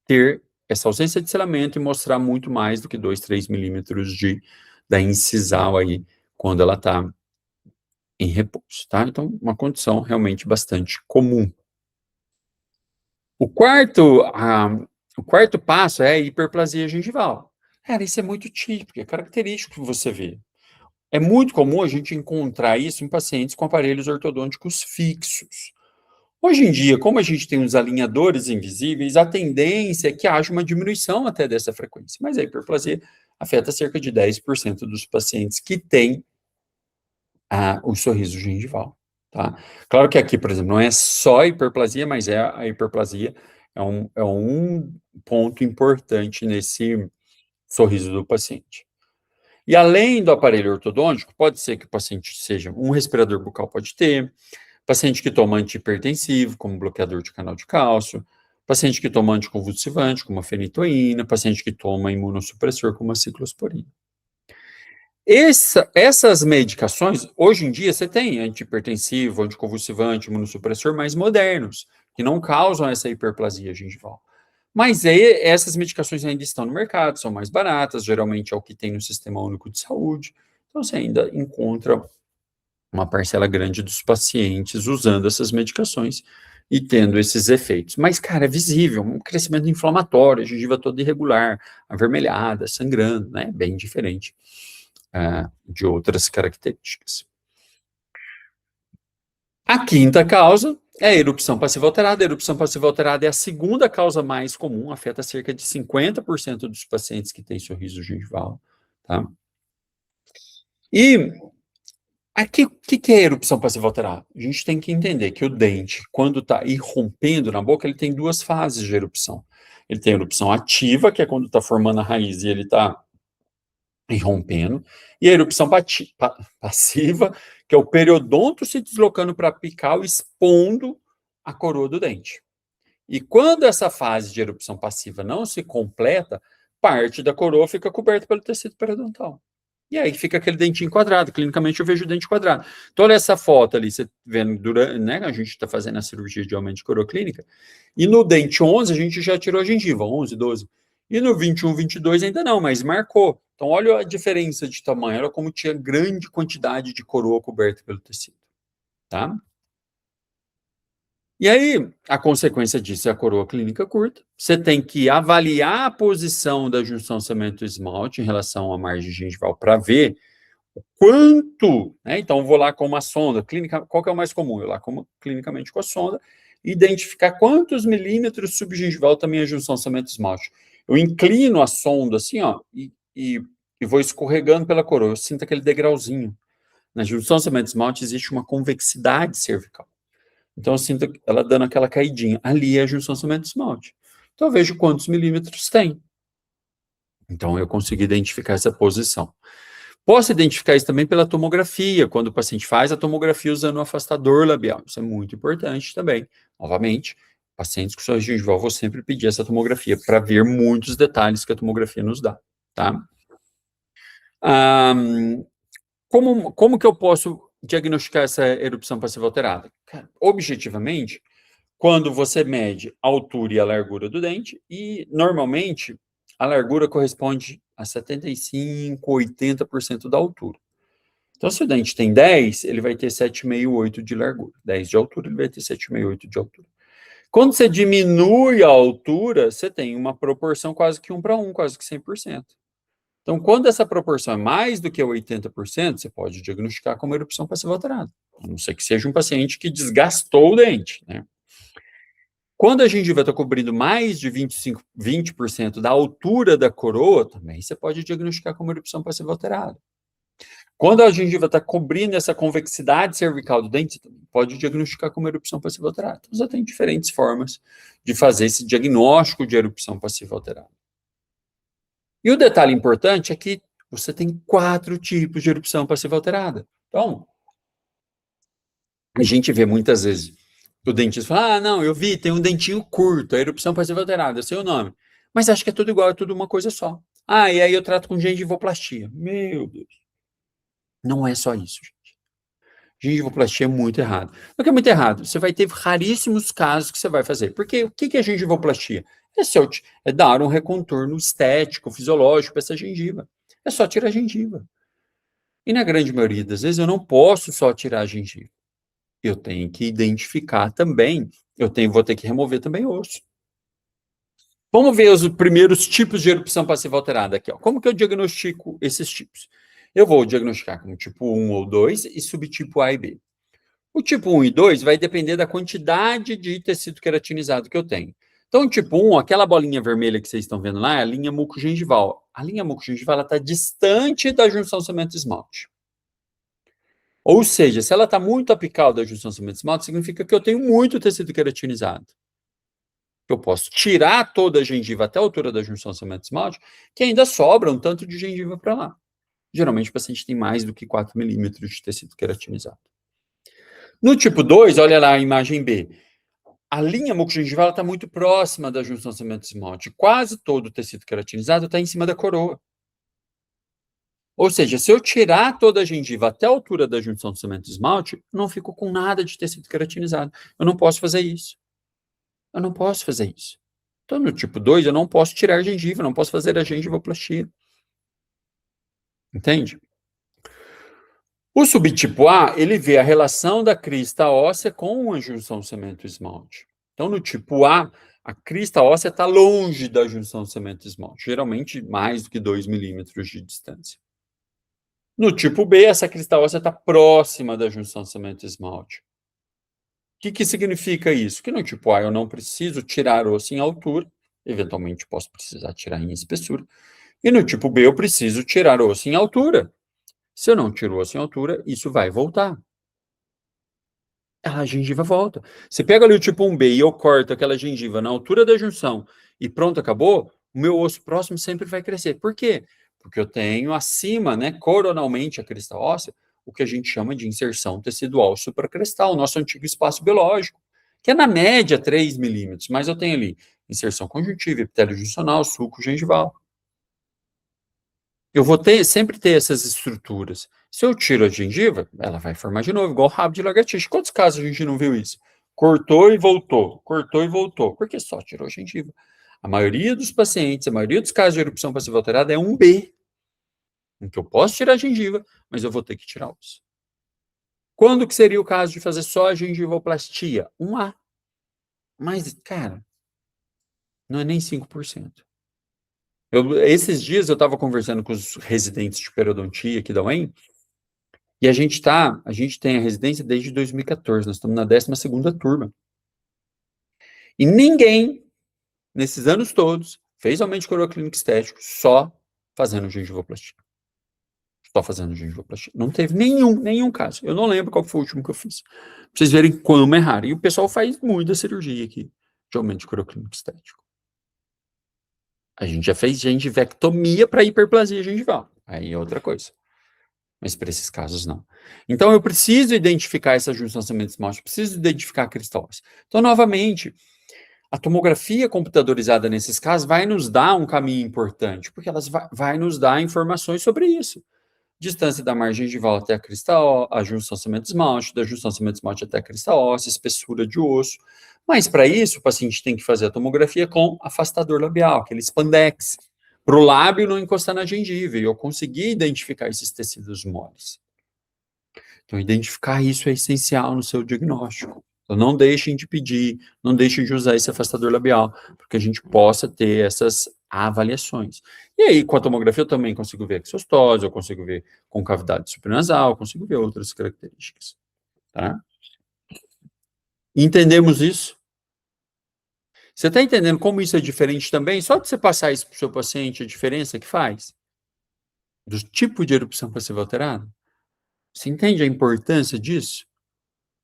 ter essa ausência de selamento e mostrar muito mais do que 2, 3 milímetros da incisal aí, quando ela está em repouso, tá? Então, uma condição realmente bastante comum. O quarto passo é a hiperplasia gengival. Cara, isso é muito típico, é característico que você vê. É muito comum a gente encontrar isso em pacientes com aparelhos ortodônticos fixos. Hoje em dia, como a gente tem os alinhadores invisíveis, a tendência é que haja uma diminuição até dessa frequência, mas a hiperplasia afeta cerca de 10% dos pacientes que têm o sorriso gengival. Tá? Claro que aqui, por exemplo, não é só a hiperplasia, mas a hiperplasia é um ponto importante nesse sorriso do paciente. E além do aparelho ortodôntico, pode ser que o paciente seja um respirador bucal, pode ter, paciente que toma antihipertensivo, como bloqueador de canal de cálcio, paciente que toma anticonvulsivante, como a fenitoína, paciente que toma imunossupressor, como a ciclosporina. Essas medicações, hoje em dia, você tem antihipertensivo, anticonvulsivante, imunossupressor mais modernos, que não causam essa hiperplasia gengival. Mas essas medicações ainda estão no mercado, são mais baratas, geralmente é o que tem no Sistema Único de Saúde, então você ainda encontra uma parcela grande dos pacientes usando essas medicações e tendo esses efeitos. Mas, cara, é visível, um crescimento inflamatório, a gengiva toda irregular, avermelhada, sangrando, né? Bem diferente de outras características. A quinta causa é a erupção passiva alterada. A erupção passiva alterada é a segunda causa mais comum, afeta cerca de 50% dos pacientes que têm sorriso gengival. Tá? E aqui, o que é erupção passiva alterada? A gente tem que entender que o dente, quando está irrompendo na boca, ele tem duas fases de erupção. Ele tem a erupção ativa, que é quando está formando a raiz e ele está irrompendo, e a erupção passiva, que é o periodonto se deslocando para a apical, expondo a coroa do dente. E quando essa fase de erupção passiva não se completa, parte da coroa fica coberta pelo tecido periodontal. E aí fica aquele dentinho quadrado. Clinicamente eu vejo o dente quadrado. Então, olha essa foto ali, você vendo, né, a gente está fazendo a cirurgia de aumento de coroa clínica, e no dente 11 a gente já tirou a gengiva, 11, 12. E no 21, 22 ainda não, mas marcou. Então, olha a diferença de tamanho, olha como tinha grande quantidade de coroa coberta pelo tecido, tá? E aí, a consequência disso é a coroa clínica curta. Você tem que avaliar a posição da junção cemento-esmalte em relação à margem gengival para ver o quanto, né? Então, eu vou lá com uma sonda, qual que é o mais comum? Eu lá clinicamente com a sonda, identificar quantos milímetros subgengival também a junção cemento-esmalte. Eu inclino a sonda assim, ó, e vou escorregando pela coroa. Eu sinto aquele degrauzinho. Na junção cemento-esmalte existe uma convexidade cervical. Então, eu sinto ela dando aquela caidinha. Ali é a junção cemento-esmalte. Então, eu vejo quantos milímetros tem. Então, eu consigo identificar essa posição. Posso identificar isso também pela tomografia, quando o paciente faz a tomografia usando o afastador labial. Isso é muito importante também. Novamente, pacientes com sorriso gengival, vou sempre pedir essa tomografia para ver muitos detalhes que a tomografia nos dá, tá? Como que eu posso diagnosticar essa erupção passiva alterada? Cara, objetivamente, quando você mede a altura e a largura do dente, e normalmente a largura corresponde a 75%, 80% da altura. Então, se o dente tem 10, ele vai ter 7,5, 8 de largura. 10 de altura, ele vai ter 7,5, 8 de altura. Quando você diminui a altura, você tem uma proporção quase que 1:1, quase que 100%. Então, quando essa proporção é mais do que 80%, você pode diagnosticar como erupção passiva alterada. A não ser que seja um paciente que desgastou o dente, né? Quando a gengiva está cobrindo mais de 20% da altura da coroa, também você pode diagnosticar como erupção passiva alterada. Quando a gengiva está cobrindo essa convexidade cervical do dente, você pode diagnosticar como erupção passiva alterada. Então, você tem diferentes formas de fazer esse diagnóstico de erupção passiva alterada. E o detalhe importante é que você tem 4 tipos de erupção passiva alterada. Então, a gente vê muitas vezes o dentista fala, não, eu vi, tem um dentinho curto, a erupção passiva alterada, eu sei o nome. Mas acho que é tudo igual, é tudo uma coisa só. E aí eu trato com gengivoplastia. Meu Deus. Não é só isso, gente. Gengivoplastia é muito errado. Por que é muito errado? Você vai ter raríssimos casos que você vai fazer. Porque o que é gengivoplastia? É dar um recontorno estético, fisiológico para essa gengiva. É só tirar a gengiva. E na grande maioria das vezes eu não posso só tirar a gengiva. Eu tenho que identificar também, vou ter que remover também osso. Vamos ver os primeiros tipos de erupção passiva alterada aqui. Como que eu diagnostico esses tipos? Eu vou diagnosticar como tipo 1 ou 2 e subtipo A e B. O tipo 1 e 2 vai depender da quantidade de tecido queratinizado que eu tenho. Então, tipo 1, aquela bolinha vermelha que vocês estão vendo lá é a linha mucogengival. A linha mucogengival está distante da junção cemento-esmalte. Ou seja, se ela está muito apical da junção cemento-esmalte, significa que eu tenho muito tecido queratinizado. Eu posso tirar toda a gengiva até a altura da junção cemento-esmalte, que ainda sobra um tanto de gengiva para lá. Geralmente o paciente tem mais do que 4 milímetros de tecido queratinizado. No tipo 2, olha lá a imagem B. A linha mucogengival está muito próxima da junção cemento-esmalte. Quase todo o tecido queratinizado está em cima da coroa. Ou seja, se eu tirar toda a gengiva até a altura da junção cemento-esmalte, eu não fico com nada de tecido queratinizado. Eu não posso fazer isso. Então, no tipo 2, eu não posso tirar a gengiva, não posso fazer a gengivoplastia. Entende? O subtipo A, ele vê a relação da crista óssea com a junção cemento-esmalte. Então, no tipo A, a crista óssea está longe da junção cemento-esmalte, geralmente mais do que 2 milímetros de distância. No tipo B, essa crista óssea está próxima da junção cemento-esmalte. O que significa isso? Que no tipo A eu não preciso tirar osso em altura, eventualmente posso precisar tirar em espessura, e no tipo B eu preciso tirar osso em altura. Se eu não tiro osso em altura, isso vai voltar. A gengiva volta. Você pega ali o tipo 1B e eu corto aquela gengiva na altura da junção e pronto, acabou, o meu osso próximo sempre vai crescer. Por quê? Porque eu tenho acima, né, coronalmente a crista óssea, o que a gente chama de inserção tecidual supracrestal, nosso antigo espaço biológico, que é na média 3 milímetros, mas eu tenho ali inserção conjuntiva, epitélio juncional, sulco gengival. Eu vou sempre ter essas estruturas. Se eu tiro a gengiva, ela vai formar de novo, igual rabo de lagartixa. Quantos casos a gente não viu isso? Cortou e voltou, porque só tirou a gengiva. A maioria dos pacientes, a maioria dos casos de erupção passiva alterada é 1B, em que eu posso tirar a gengiva, mas eu vou ter que tirar osso. Quando que seria o caso de fazer só a gengivoplastia? 1A. Mas, cara, não é nem 5%. Esses dias eu estava conversando com os residentes de periodontia aqui da UEM, e a gente tem a residência desde 2014, nós estamos na 12ª turma. E ninguém, nesses anos todos, fez aumento de coroa clínica estético só fazendo gengivoplastia. Não teve nenhum caso. Eu não lembro qual foi o último que eu fiz. Pra vocês verem como é raro. E o pessoal faz muita cirurgia aqui de aumento de coroa clínica estético. A gente já fez gengivectomia para hiperplasia gengival. Aí é outra coisa. Mas para esses casos, não. Então, eu preciso identificar essa junção cemento-esmalte, preciso identificar a crista óssea. Então, novamente, a tomografia computadorizada nesses casos vai nos dar um caminho importante, porque ela vai nos dar informações sobre isso. distância da margem gengival até a crista óssea, a junção cemento-esmalte, da junção cemento-esmalte até a crista óssea, espessura de osso. Mas, para isso, o paciente tem que fazer a tomografia com afastador labial, aquele spandex, para o lábio não encostar na gengiva, e eu conseguir identificar esses tecidos moles. Então, identificar isso é essencial no seu diagnóstico. Então, não deixem de pedir, não deixem de usar esse afastador labial, para que a gente possa ter essas avaliações. E aí, com a tomografia, eu também consigo ver exostose, eu consigo ver concavidade supranasal, eu consigo ver outras características. Tá? Entendemos isso? Você está entendendo como isso é diferente também? Só de você passar isso para o seu paciente, a diferença que faz? Do tipo de erupção passiva alterada? Você entende a importância disso?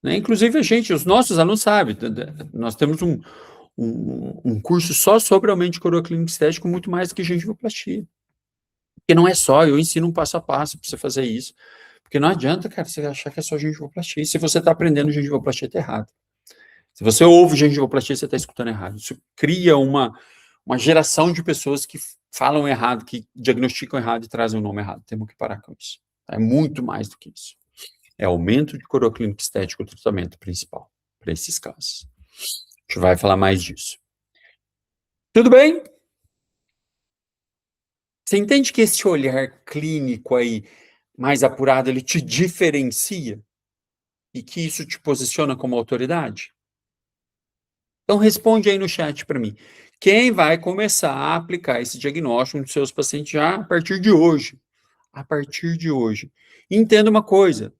Né? Inclusive, a gente, os nossos alunos sabem, nós temos um curso só sobre aumento de coroaclínica estético, muito mais do que gengivoplastia. Porque não é só, eu ensino um passo a passo para você fazer isso. Porque não adianta, cara, você achar que é só gengivoplastia. E se você está aprendendo gengivoplastia, está errado. Se você ouve gengivoplastia, você está escutando errado. Isso cria uma geração de pessoas que falam errado, que diagnosticam errado e trazem o nome errado. Temos que parar com isso. É muito mais do que isso. É aumento de coroaclínica estética o tratamento principal para esses casos. A gente vai falar mais disso. Tudo bem? Você entende que esse olhar clínico aí, mais apurado, ele te diferencia? E que isso te posiciona como autoridade? Então, responde aí no chat para mim. Quem vai começar a aplicar esse diagnóstico nos seus pacientes já a partir de hoje? A partir de hoje. Entenda uma coisa.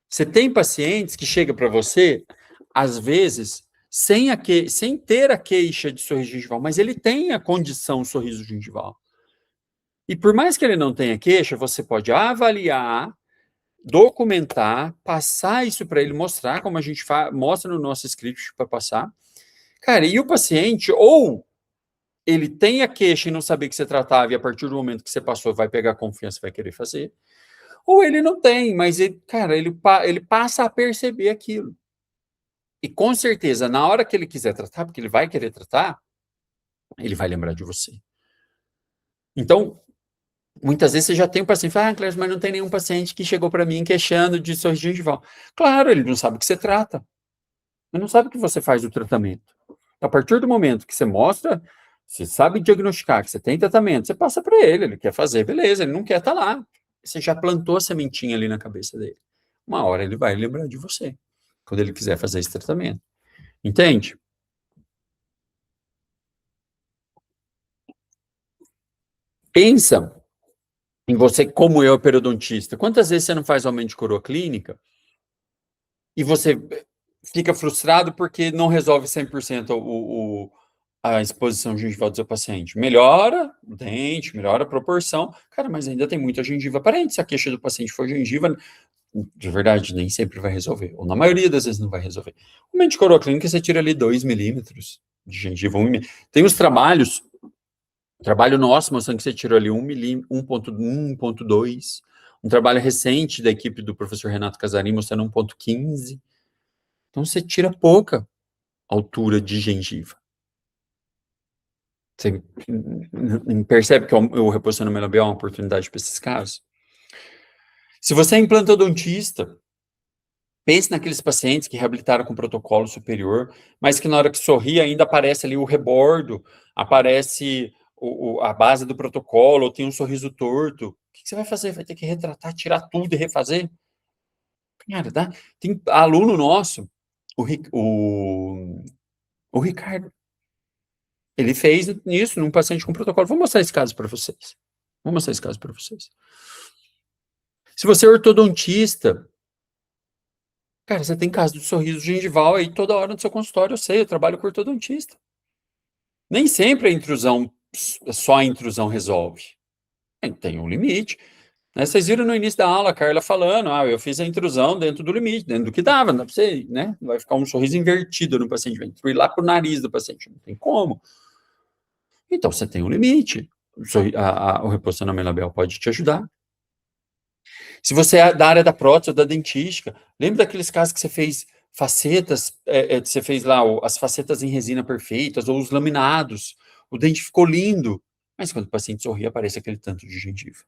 Você tem pacientes que chegam para você, às vezes, sem ter a queixa de sorriso gengival, mas ele tem a condição sorriso gengival. E por mais que ele não tenha queixa, você pode avaliar, documentar, passar isso para ele, mostrar como a gente mostra no nosso script para passar. Cara, e o paciente, ou ele tem a queixa e não sabia que você tratava, e a partir do momento que você passou, vai pegar confiança e vai querer fazer, ou ele não tem, mas ele, cara, ele passa a perceber aquilo. E com certeza, na hora que ele quiser tratar, porque ele vai querer tratar, ele vai lembrar de você. Então, muitas vezes você já tem um paciente, Clésio, mas não tem nenhum paciente que chegou para mim queixando de sorriso gengival. Claro, ele não sabe o que você trata. Ele não sabe o que você faz do tratamento. A partir do momento que você mostra, você sabe diagnosticar, que você tem tratamento, você passa para ele quer fazer, beleza, ele não quer estar lá. Você já plantou a sementinha ali na cabeça dele. Uma hora ele vai lembrar de você, quando ele quiser fazer esse tratamento. Entende? Pensa em você, como eu, periodontista. Quantas vezes você não faz aumento de coroa clínica e você fica frustrado porque não resolve 100% a exposição gengival do seu paciente? Melhora o dente, melhora a proporção, cara, mas ainda tem muita gengiva aparente. Se a queixa do paciente for gengiva, de verdade, nem sempre vai resolver, ou na maioria das vezes não vai resolver. O aumento de coroa clínica, você tira ali 2 milímetros de gengiva. Tem os trabalhos, o trabalho nosso mostrando que você tirou ali 1 milímetro, 1,2. Um trabalho recente da equipe do professor Renato Casarim mostrando 1,15. Então, você tira pouca altura de gengiva. Você percebe que o reposicionamento labial é uma oportunidade para esses casos? Se você é implantodontista, pense naqueles pacientes que reabilitaram com protocolo superior, mas que na hora que sorri ainda aparece ali o rebordo, aparece a base do protocolo, ou tem um sorriso torto. O que você vai fazer? Vai ter que retratar, tirar tudo e refazer? Cara, tem aluno nosso, o Ricardo, ele fez isso num paciente com protocolo. Vou mostrar esse caso para vocês. Se você é ortodontista, cara, você tem caso de sorriso gengival aí toda hora no seu consultório, eu trabalho com ortodontista. Nem sempre a intrusão, só a intrusão resolve. Tem um limite. Né? Vocês viram no início da aula a Carla falando, eu fiz a intrusão dentro do limite, dentro do que dava, não dá pra você, né? Não vai ficar um sorriso invertido no paciente, vai intruir lá pro nariz do paciente, não tem como. Então, você tem um limite. O reposicionamento labial pode te ajudar. Se você é da área da prótese ou da dentística, lembra daqueles casos que você fez facetas, você fez lá as facetas em resina perfeitas, ou os laminados, o dente ficou lindo, mas quando o paciente sorri, aparece aquele tanto de gengiva.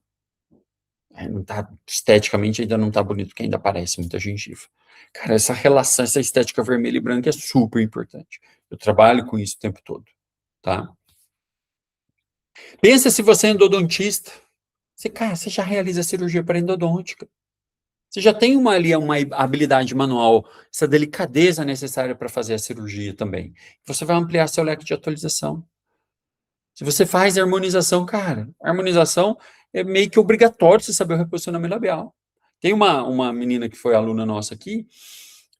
Não tá, esteticamente ainda não tá bonito, porque ainda parece muita gengiva. Cara, essa relação, essa estética vermelha e branca é super importante. Eu trabalho com isso o tempo todo, tá? Pensa se você é endodontista. Cara, você já realiza cirurgia para endodôntica. Você já tem uma habilidade manual, essa delicadeza necessária para fazer a cirurgia também. Você vai ampliar seu leque de atualização. Se você faz harmonização, cara, a harmonização é meio que obrigatório você saber o reposicionamento labial. Tem uma menina que foi aluna nossa aqui,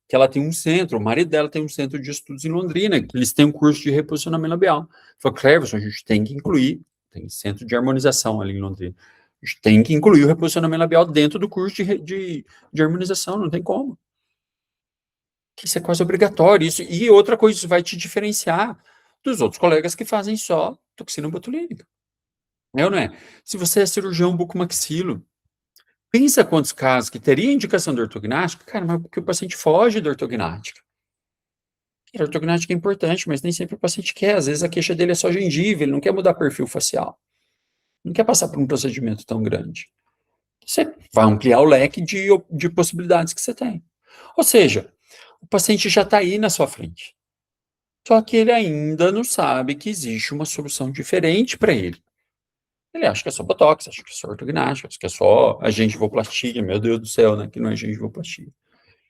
que ela tem um centro, o marido dela tem um centro de estudos em Londrina, que eles têm um curso de reposicionamento labial. Falou, Cleverson, a gente tem que incluir, tem centro de harmonização ali em Londrina. A gente tem que incluir o reposicionamento labial dentro do curso de harmonização, não tem como. Isso é quase obrigatório. Isso, e outra coisa, isso vai te diferenciar dos outros colegas que fazem só toxina botulínica. É ou não é? Se você é cirurgião bucomaxilo, pensa quantos casos que teria indicação de ortognática, cara, mas porque o paciente foge da ortognática. A ortognática é importante, mas nem sempre o paciente quer. Às vezes a queixa dele é só gengiva, ele não quer mudar perfil facial. Não quer passar por um procedimento tão grande. Você vai ampliar o leque de possibilidades que você tem. Ou seja, o paciente já está aí na sua frente. Só que ele ainda não sabe que existe uma solução diferente para ele. Ele acha que é só botox, acha que é só ortognática, acha que é só a gengivoplastia. Meu Deus do céu, né? Que não é gengivoplastia.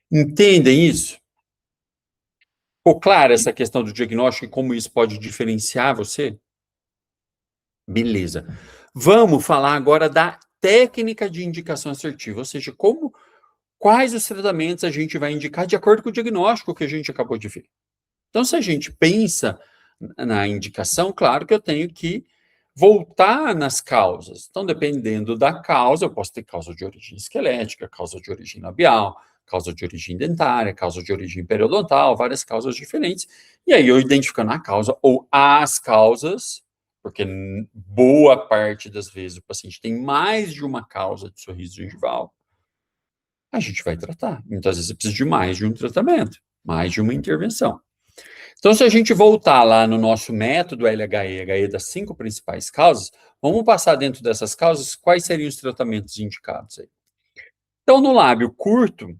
Entendem isso? Ficou clara essa questão do diagnóstico e como isso pode diferenciar você? Beleza. Vamos falar agora da técnica de indicação assertiva, ou seja, quais os tratamentos a gente vai indicar de acordo com o diagnóstico que a gente acabou de ver. Então, se a gente pensa na indicação, claro que eu tenho que voltar nas causas. Então, dependendo da causa, eu posso ter causa de origem esquelética, causa de origem labial, causa de origem dentária, causa de origem periodontal, várias causas diferentes. E aí, eu identificando a causa ou as causas, porque boa parte das vezes o paciente tem mais de uma causa de sorriso gengival, a gente vai tratar. Muitas vezes precisa de mais de um tratamento, mais de uma intervenção. Então, se a gente voltar lá no nosso método LHE das 5 principais causas, vamos passar dentro dessas causas quais seriam os tratamentos indicados aí. Então, no lábio curto,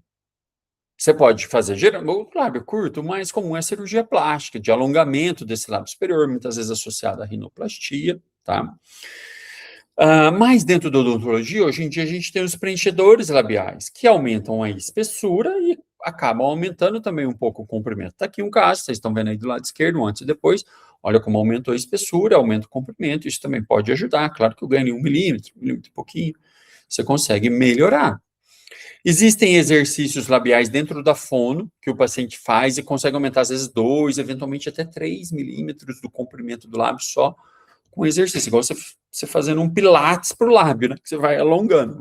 você pode fazer, o lábio curto, o mais comum é a cirurgia plástica, de alongamento desse lábio superior, muitas vezes associada à rinoplastia, tá? Mas dentro da odontologia, hoje em dia, a gente tem os preenchedores labiais, que aumentam a espessura e acabam aumentando também um pouco o comprimento. Está aqui um caso, vocês estão vendo aí do lado esquerdo, antes e depois, olha como aumentou a espessura, aumenta o comprimento, isso também pode ajudar, claro que eu ganho 1 milímetro e pouquinho, você consegue melhorar. Existem exercícios labiais dentro da fono, que o paciente faz e consegue aumentar, às vezes, 2, eventualmente até 3 milímetros do comprimento do lábio só com exercício, igual você fazendo um pilates para o lábio, né? Que você vai alongando,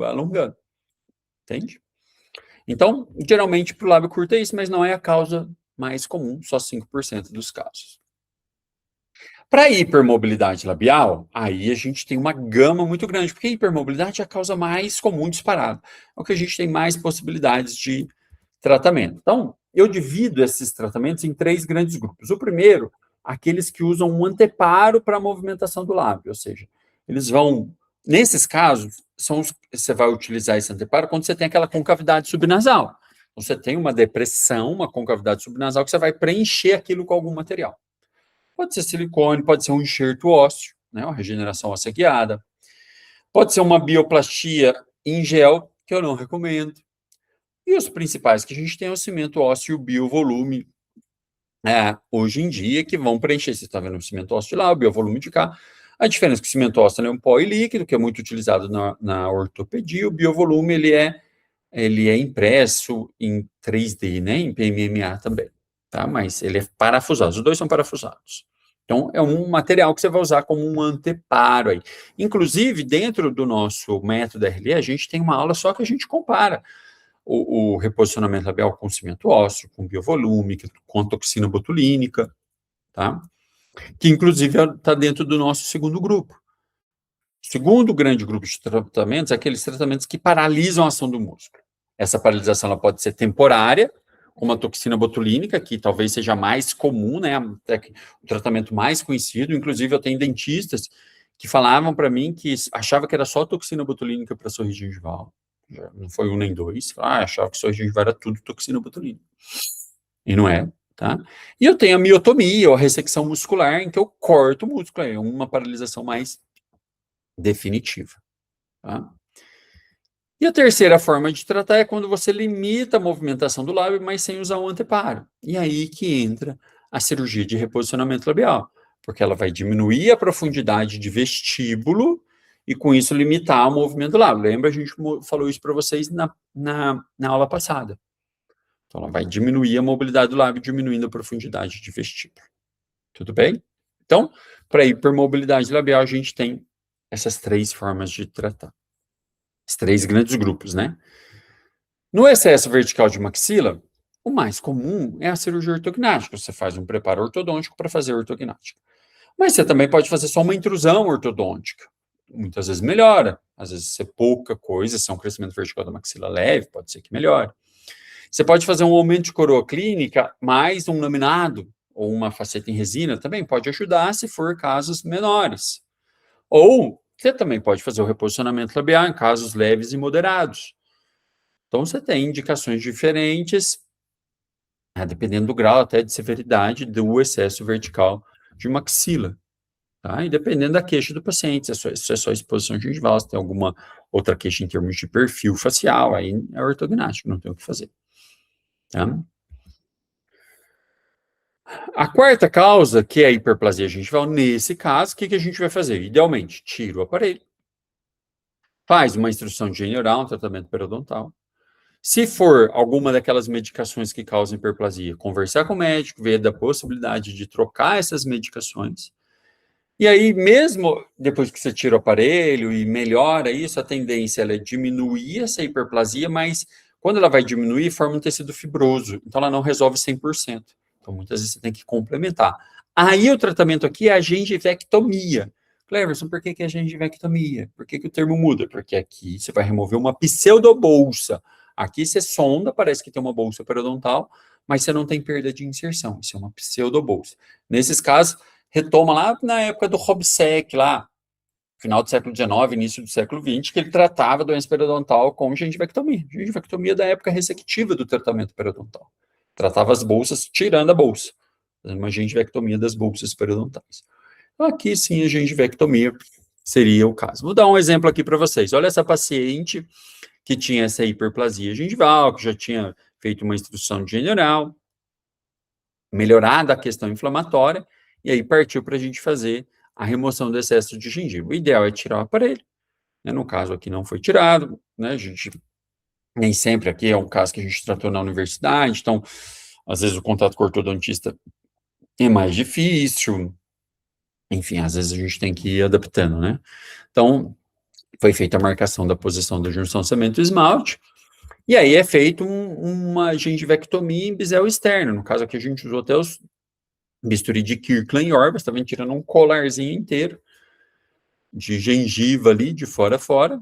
entende? Então, geralmente, para o lábio curto é isso, mas não é a causa mais comum, só 5% dos casos. Para hipermobilidade labial, aí a gente tem uma gama muito grande, porque a hipermobilidade é a causa mais comum disparada. É o que a gente tem mais possibilidades de tratamento. Então, eu divido esses tratamentos em 3 grandes grupos. O primeiro, aqueles que usam um anteparo para a movimentação do lábio, ou seja, eles vão, nesses casos, você vai utilizar esse anteparo quando você tem aquela concavidade subnasal. Você tem uma depressão, uma concavidade subnasal, que você vai preencher aquilo com algum material. Pode ser silicone, pode ser um enxerto ósseo, né, uma regeneração óssea guiada. Pode ser uma bioplastia em gel, que eu não recomendo. E os principais que a gente tem é o cimento ósseo e o biovolume, hoje em dia, que vão preencher. Você está vendo o cimento ósseo de lá, o biovolume de cá. A diferença é que o cimento ósseo é um pó e líquido, que é muito utilizado na ortopedia. O biovolume ele é impresso em 3D, né, em PMMA também. Tá? Mas ele é parafusado, os dois são parafusados. Então, é um material que você vai usar como um anteparo aí. Inclusive, dentro do nosso método RLE, a gente tem uma aula só que a gente compara o reposicionamento labial com cimento ósseo, com biovolume, com toxina botulínica, tá? Que, inclusive, está dentro do nosso segundo grupo. O segundo grande grupo de tratamentos é aqueles tratamentos que paralisam a ação do músculo. Essa paralisação ela pode ser temporária, como a toxina botulínica, que talvez seja mais comum, né, o tratamento mais conhecido. Inclusive, eu tenho dentistas que falavam para mim que achava que era só toxina botulínica para sorriso gengival. Não foi 1 nem 2. Achava que sorriso gengival era tudo toxina botulínica. E não é, tá? E eu tenho a miotomia, ou a ressecção muscular, em que eu corto o músculo, é uma paralisação mais definitiva, tá? E a terceira forma de tratar é quando você limita a movimentação do lábio, mas sem usar o anteparo. E aí que entra a cirurgia de reposicionamento labial, porque ela vai diminuir a profundidade de vestíbulo e com isso limitar o movimento do lábio. Lembra, a gente falou isso para vocês na aula passada. Então ela vai diminuir a mobilidade do lábio, diminuindo a profundidade de vestíbulo. Tudo bem? Então, para hipermobilidade labial, a gente tem essas 3 formas de tratar. Os 3 grandes grupos, né? No excesso vertical de maxila, o mais comum é a cirurgia ortognática. Você faz um preparo ortodôntico para fazer ortognática. Mas você também pode fazer só uma intrusão ortodôntica. Muitas vezes melhora. Às vezes é pouca coisa, se é um crescimento vertical da maxila leve, pode ser que melhore. Você pode fazer um aumento de coroa clínica, mais um laminado, ou uma faceta em resina, também pode ajudar se for casos menores. Ou você também pode fazer o reposicionamento labial em casos leves e moderados. Então, você tem indicações diferentes, dependendo do grau até de severidade do excesso vertical de maxila. Tá? E dependendo da queixa do paciente, se é só exposição gengival, se tem alguma outra queixa em termos de perfil facial, aí é ortognástico, não tem o que fazer. Tá? A quarta causa, que é a hiperplasia gengival, nesse caso, o que a gente vai fazer? Idealmente, tira o aparelho, faz uma instrução de higiene oral, um tratamento periodontal. Se for alguma daquelas medicações que causam hiperplasia, conversar com o médico, ver da possibilidade de trocar essas medicações. E aí, mesmo depois que você tira o aparelho e melhora isso, a tendência é diminuir essa hiperplasia, mas quando ela vai diminuir, forma um tecido fibroso. Então, ela não resolve 100%. Então, muitas vezes você tem que complementar. Aí, o tratamento aqui é a gengivectomia. Cleverson, por que é a gengivectomia? Por que o termo muda? Porque aqui você vai remover uma pseudobolsa. Aqui você sonda, parece que tem uma bolsa periodontal, mas você não tem perda de inserção. Isso é uma pseudobolsa. Nesses casos, retoma lá na época do Hobsec, lá, final do século XIX, início do século XX, que ele tratava a doença periodontal com gengivectomia. Gengivectomia da época resectiva do tratamento periodontal. Tratava as bolsas, tirando a bolsa. Uma gengivectomia das bolsas periodontais. Então, aqui sim a gengivectomia seria o caso. Vou dar um exemplo aqui para vocês. Olha essa paciente que tinha essa hiperplasia gengival, que já tinha feito uma instrução de higiene oral, melhorada a questão inflamatória, e aí partiu para a gente fazer a remoção do excesso de gengiva. O ideal é tirar o aparelho, né? No caso aqui não foi tirado, né? A gente nem sempre aqui é um caso que a gente tratou na universidade, então às vezes o contato com o ortodontista é mais difícil, enfim, às vezes a gente tem que ir adaptando, né? Então, foi feita a marcação da posição da junção cemento-esmalte, e aí é feito uma gengivectomia em bisel externo. No caso aqui a gente usou até os bisturi de Kirkland Yorba, você tá vendo, tirando um colarzinho inteiro de gengiva ali, de fora a fora,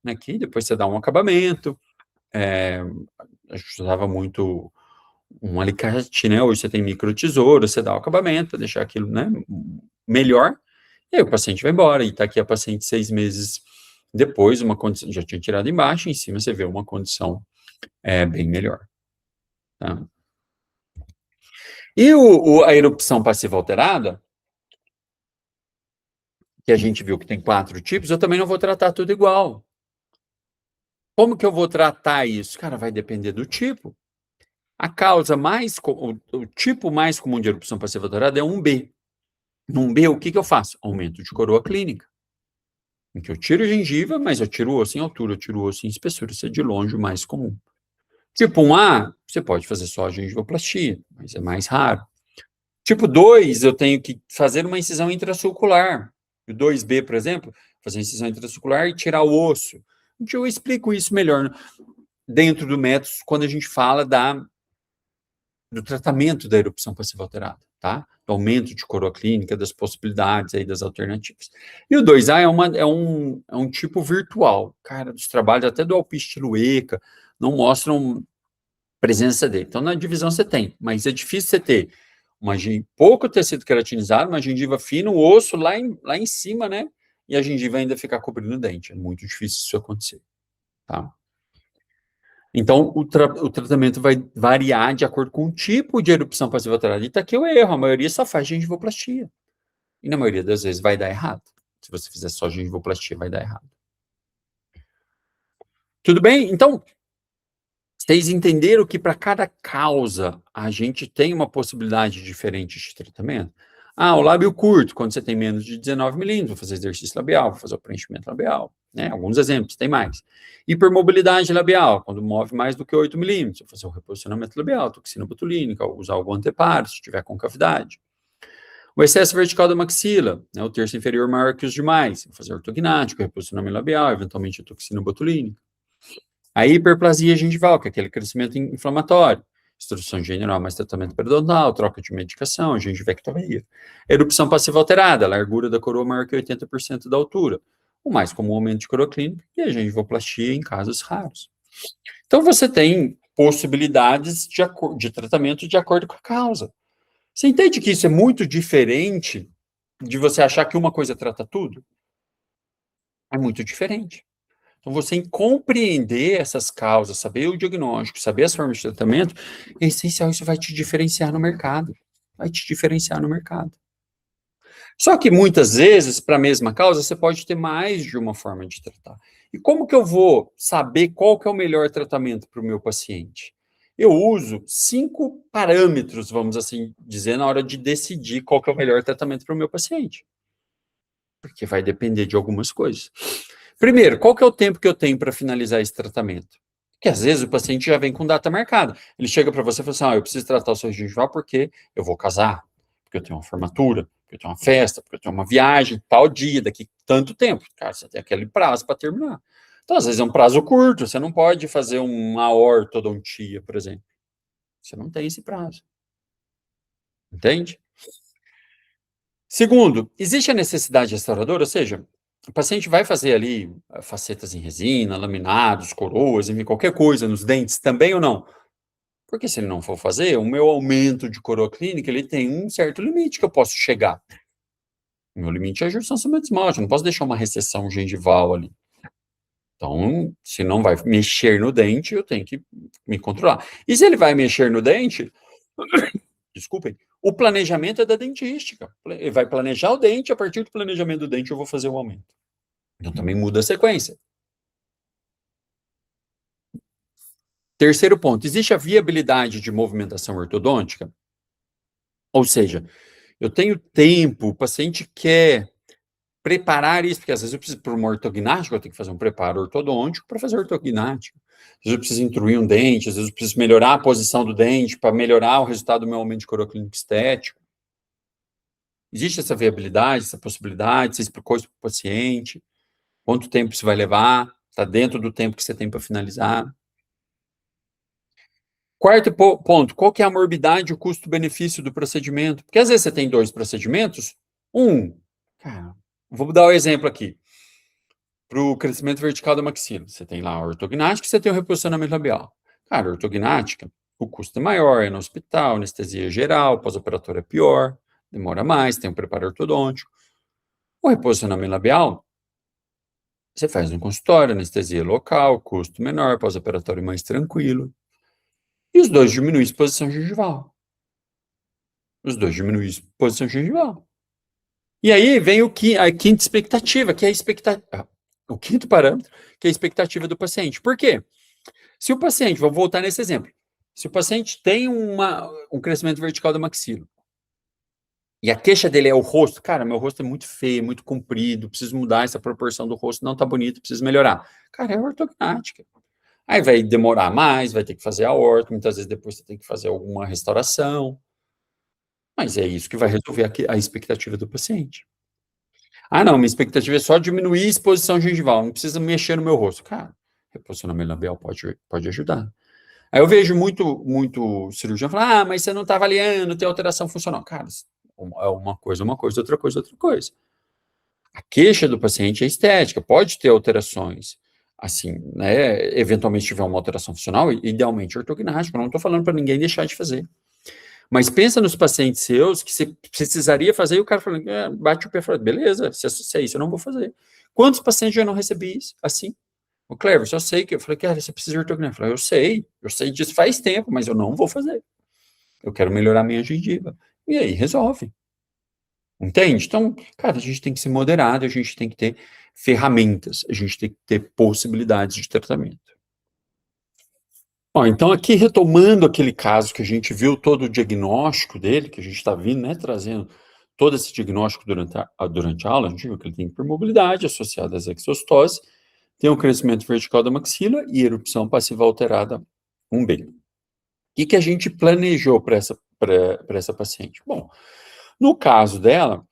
aqui, depois você dá um acabamento, a gente usava muito um alicate, né, hoje você tem micro tesouro, você dá o acabamento para deixar aquilo, né, melhor, e aí o paciente vai embora, e tá aqui a paciente 6 meses depois, uma condição, já tinha tirado embaixo, em cima você vê uma condição bem melhor. Tá? E a erupção passiva alterada, que a gente viu que tem 4 tipos, eu também não vou tratar tudo igual. Como que eu vou tratar isso? Cara, vai depender do tipo. A causa o tipo mais comum de erupção passiva alterada é 1B. No 1B, o que eu faço? Aumento de coroa clínica. Em que eu tiro gengiva, mas eu tiro o osso em altura, eu tiro o osso em espessura. Isso é de longe o mais comum. Tipo 1A, você pode fazer só a gengivoplastia, mas é mais raro. Tipo 2, eu tenho que fazer uma incisão intrasulcular. O 2B, por exemplo, fazer incisão intrasulcular e tirar o osso. Eu explico isso melhor dentro do método, quando a gente fala do tratamento da erupção passiva alterada, tá? Do aumento de coroa clínica, das possibilidades aí, das alternativas. E o 2A é um tipo virtual. Cara, dos trabalhos até do Alpiste Lueca não mostram presença dele. Então, na divisão você tem, mas é difícil você ter pouco tecido queratinizado, uma gengiva fina, o osso lá em cima, né? e a gengiva ainda ficar cobrindo o dente. É muito difícil isso acontecer, tá? Então, o tratamento vai variar de acordo com o tipo de erupção passiva alterada. E tá aqui o erro, a maioria só faz gengivoplastia. E na maioria das vezes vai dar errado. Se você fizer só gengivoplastia, vai dar errado. Tudo bem? Então, vocês entenderam que para cada causa a gente tem uma possibilidade diferente de tratamento? O lábio curto, quando você tem menos de 19 milímetros, vou fazer exercício labial, vou fazer o preenchimento labial, né? Alguns exemplos, tem mais. Hipermobilidade labial, quando move mais do que 8 milímetros, vou fazer o reposicionamento labial, toxina botulínica, usar algum anteparo, se tiver concavidade. O excesso vertical da maxila, né? O terço inferior maior que os demais, vou fazer ortognático, reposicionamento labial, eventualmente a toxina botulínica. A hiperplasia gengival, que é aquele crescimento inflamatório. Instrução general, mais tratamento periodontal, troca de medicação, gengivectomia. Erupção passiva alterada, largura da coroa maior que 80% da altura. O mais comum aumento de coroa clínica e a gengivoplastia em casos raros. Então, você tem possibilidades de tratamento de acordo com a causa. Você entende que isso é muito diferente de você achar que uma coisa trata tudo? É muito diferente. Então, você compreender essas causas, saber o diagnóstico, saber as formas de tratamento, é essencial, isso vai te diferenciar no mercado. Vai te diferenciar no mercado. Só que, muitas vezes, para a mesma causa, você pode ter mais de uma forma de tratar. E como que eu vou saber qual que é o melhor tratamento para o meu paciente? Eu uso 5 parâmetros, vamos assim dizer, na hora de decidir qual que é o melhor tratamento para o meu paciente. Porque vai depender de algumas coisas. Primeiro, qual que é o tempo que eu tenho para finalizar esse tratamento? Porque às vezes o paciente já vem com data marcada. Ele chega para você e fala assim, eu preciso tratar o seu gengival porque eu vou casar, porque eu tenho uma formatura, porque eu tenho uma festa, porque eu tenho uma viagem, tal dia, daqui tanto tempo. Cara, você tem aquele prazo para terminar. Então, às vezes é um prazo curto, você não pode fazer uma ortodontia, por exemplo. Você não tem esse prazo. Entende? Segundo, existe a necessidade restauradora, ou seja, o paciente vai fazer ali facetas em resina, laminados, coroas, enfim, qualquer coisa nos dentes também ou não? Porque se ele não for fazer, o meu aumento de coroa clínica, ele tem um certo limite que eu posso chegar. O meu limite é a junção de esmalte, eu não posso deixar uma recessão gengival ali. Então, se não vai mexer no dente, eu tenho que me controlar. E se ele vai mexer no dente, desculpem, o planejamento é da dentística. Ele vai planejar o dente, a partir do planejamento do dente eu vou fazer o aumento. Então também muda a sequência. Terceiro ponto, existe a viabilidade de movimentação ortodôntica? Ou seja, eu tenho tempo, o paciente quer preparar isso, porque às vezes eu preciso, para uma ortognática, eu tenho que fazer um preparo ortodôntico para fazer ortognática. Às vezes eu preciso intruir um dente, às vezes eu preciso melhorar a posição do dente para melhorar o resultado do meu aumento de coroa clínico estético. Existe essa viabilidade, essa possibilidade? Você explicou isso para o paciente? Quanto tempo isso vai levar? Está dentro do tempo que você tem para finalizar? Quarto ponto, qual que é a morbidade e o custo-benefício do procedimento? Porque às vezes você tem 2 procedimentos, cara, vou dar um exemplo aqui. Para o crescimento vertical da maxila, você tem lá a ortognática e você tem o reposicionamento labial. Cara, a ortognática, o custo é maior, é no hospital, anestesia geral, pós-operatório é pior, demora mais, tem um preparo ortodôntico. O reposicionamento labial, você faz no consultório, anestesia local, custo menor, pós-operatório mais tranquilo. E os dois diminuem a exposição gengival. Os dois diminuem a exposição gengival. E aí vem a quinta expectativa, que é o quinto parâmetro, que é a expectativa do paciente. Por quê? Se o paciente, vou voltar nesse exemplo, se o paciente tem um crescimento vertical da maxila, e a queixa dele é o rosto, cara, meu rosto é muito feio, muito comprido, preciso mudar essa proporção do rosto, não tá bonito, preciso melhorar. Cara, é ortognática. Aí vai demorar mais, vai ter que fazer a orto, muitas vezes depois você tem que fazer alguma restauração. Mas é isso que vai resolver a expectativa do paciente. Não, minha expectativa é só diminuir a exposição gengival, não precisa mexer no meu rosto. Cara, reposicionamento labial pode ajudar. Aí eu vejo muito cirurgião falar, mas você não está avaliando, tem alteração funcional. Cara, é uma coisa, outra coisa. A queixa do paciente é estética, pode ter alterações. Assim, né, eventualmente tiver uma alteração funcional, idealmente ortognática, não estou falando para ninguém deixar de fazer. Mas pensa nos pacientes seus que você precisaria fazer e o cara fala, bate o pé e fala, beleza, se é isso, eu não vou fazer. Quantos pacientes eu não recebi isso, assim? O Clever, eu sei que... Eu falei, cara, você precisa de ortognática. Eu falei, eu sei disso faz tempo, mas eu não vou fazer. Eu quero melhorar minha gengiva. E aí, resolve. Entende? Então, cara, a gente tem que ser moderado, a gente tem que ter ferramentas, a gente tem que ter possibilidades de tratamento. Ó, então, aqui retomando aquele caso que a gente viu todo o diagnóstico dele, que a gente está vindo, né, trazendo todo esse diagnóstico durante a aula, a gente viu que ele tem hipermobilidade associada às exostoses, tem um crescimento vertical da maxila e erupção passiva alterada 1B. O que a gente planejou para essa paciente? Bom, no caso dela,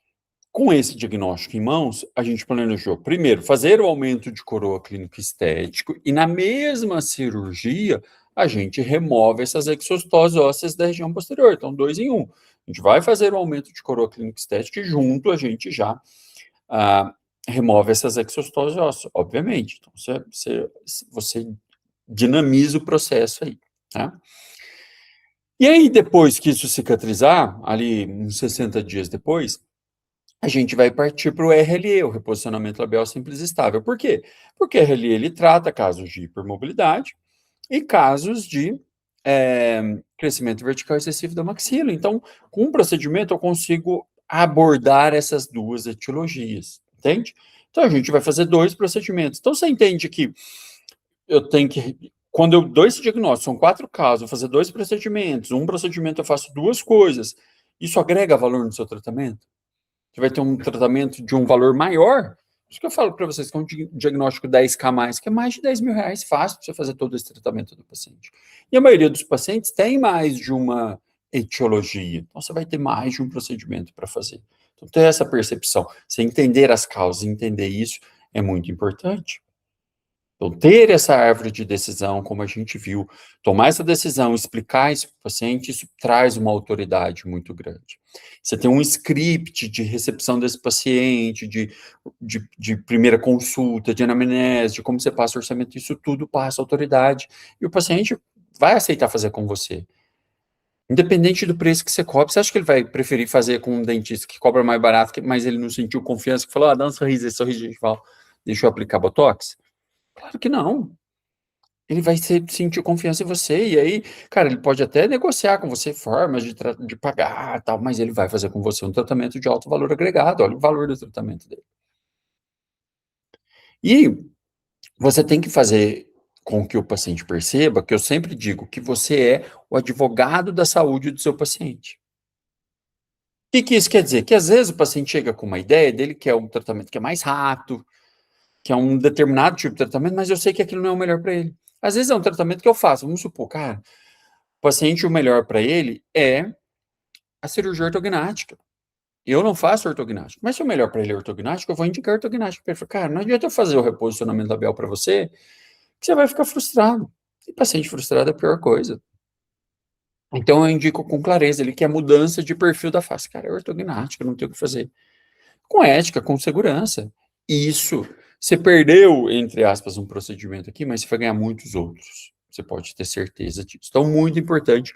com esse diagnóstico em mãos, a gente planejou, primeiro, fazer o aumento de coroa clínico estético e na mesma cirurgia, a gente remove essas exostoses ósseas da região posterior. Então, 2 em 1. A gente vai fazer o aumento de coroa clínico estético e junto a gente já remove essas exostoses ósseas, obviamente. Então, você dinamiza o processo aí, tá? E aí, depois que isso cicatrizar, ali uns 60 dias depois, a gente vai partir para o RLE, o reposicionamento labial simples estável. Por quê? Porque o RLE ele trata casos de hipermobilidade e casos de crescimento vertical excessivo da maxila. Então, com um procedimento, eu consigo abordar essas duas etiologias, entende? Então, a gente vai fazer 2 procedimentos. Então, você entende que eu tenho que... Quando eu dou esse diagnóstico, são 4 casos, eu vou fazer 2 procedimentos, um procedimento eu faço 2 coisas, isso agrega valor no seu tratamento? Você vai ter um tratamento de um valor maior? Isso que eu falo para vocês, que é um diagnóstico 10K mais, que é mais de 10 mil reais, fácil para você fazer todo esse tratamento do paciente. E a maioria dos pacientes tem mais de uma etiologia, então você vai ter mais de um procedimento para fazer. Então, ter essa percepção, você entender as causas, entender isso é muito importante. Então, ter essa árvore de decisão, como a gente viu, tomar essa decisão, explicar isso para o paciente, isso traz uma autoridade muito grande. Você tem um script de recepção desse paciente, de primeira consulta, de anamnese, de como você passa o orçamento, isso tudo passa autoridade, e o paciente vai aceitar fazer com você. Independente do preço que você cobra, você acha que ele vai preferir fazer com um dentista que cobra mais barato, mas ele não sentiu confiança, que falou, dá um sorriso, esse sorriso gengival, deixa eu aplicar Botox? Claro que não. Ele vai sentir confiança em você, e aí, cara, ele pode até negociar com você formas de pagar, tal, mas ele vai fazer com você um tratamento de alto valor agregado, olha o valor do tratamento dele. E você tem que fazer com que o paciente perceba, que eu sempre digo, que você é o advogado da saúde do seu paciente. O que isso quer dizer? Que às vezes o paciente chega com uma ideia dele, que é um tratamento que é mais rápido, que é um determinado tipo de tratamento, mas eu sei que aquilo não é o melhor para ele. Às vezes é um tratamento que eu faço, vamos supor, cara, o paciente, o melhor para ele é a cirurgia ortognática. Eu não faço ortognática, mas se o melhor para ele é ortognática, eu vou indicar ortognática para ele. Cara, não adianta eu fazer o reposicionamento labial para você, que você vai ficar frustrado. E paciente frustrado é a pior coisa. Então eu indico com clareza ele que é mudança de perfil da face. Cara, é ortognática, não tem o que fazer. Com ética, com segurança. Isso. Você perdeu, entre aspas, um procedimento aqui, mas você vai ganhar muitos outros. Você pode ter certeza disso. Então, muito importante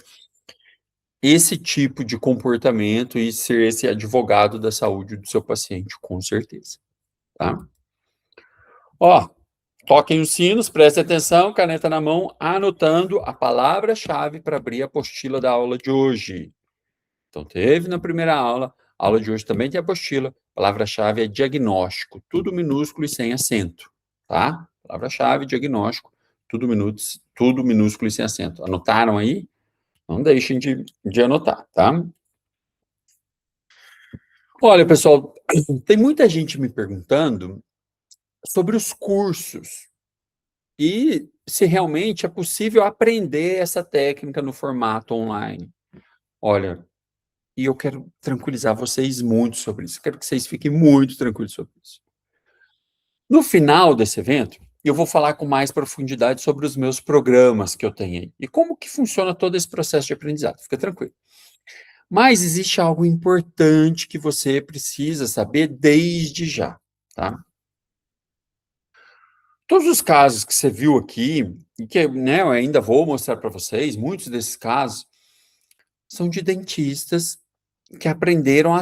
esse tipo de comportamento e ser esse advogado da saúde do seu paciente, com certeza. Tá? Ó, toquem os sinos, prestem atenção, caneta na mão, anotando a palavra-chave para abrir a apostila da aula de hoje. Então, teve na primeira aula, a aula de hoje também tem apostila, palavra-chave é diagnóstico, tudo minúsculo e sem acento, tá? Palavra-chave, diagnóstico, tudo minúsculo e sem acento. Anotaram aí? Não deixem de anotar, tá? Olha, pessoal, tem muita gente me perguntando sobre os cursos e se realmente é possível aprender essa técnica no formato online. Olha, e eu quero tranquilizar vocês muito sobre isso. Quero que vocês fiquem muito tranquilos sobre isso. No final desse evento, eu vou falar com mais profundidade sobre os meus programas que eu tenho aí e como que funciona todo esse processo de aprendizado. Fica tranquilo. Mas existe algo importante que você precisa saber desde já, tá? Todos os casos que você viu aqui, e que, né, eu ainda vou mostrar para vocês, muitos desses casos são de dentistas que aprenderam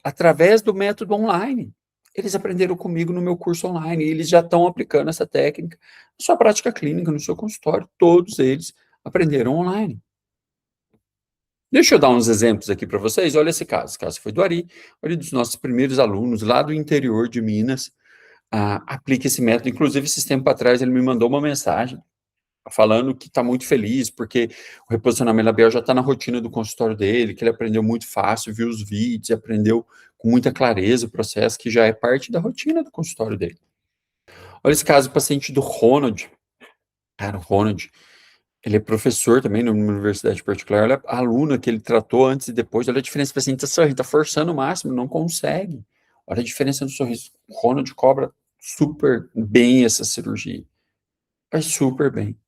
através do método online. Eles aprenderam comigo no meu curso online, e eles já estão aplicando essa técnica na sua prática clínica, no seu consultório, todos eles aprenderam online. Deixa eu dar uns exemplos aqui para vocês. Olha esse caso foi do Ari, olha dos nossos primeiros alunos lá do interior de Minas, aplica esse método. Inclusive, esses tempos atrás, ele me mandou uma mensagem falando que está muito feliz, porque o reposicionamento labial já está na rotina do consultório dele, que ele aprendeu muito fácil, viu os vídeos, aprendeu com muita clareza o processo, que já é parte da rotina do consultório dele. Olha esse caso, o paciente do Ronald. Cara, o Ronald, ele é professor também numa universidade particular, ele é aluna que ele tratou antes e depois. Olha a diferença, o paciente está forçando o máximo, não consegue. Olha a diferença no sorriso. O Ronald cobra super bem essa cirurgia. Vai super bem.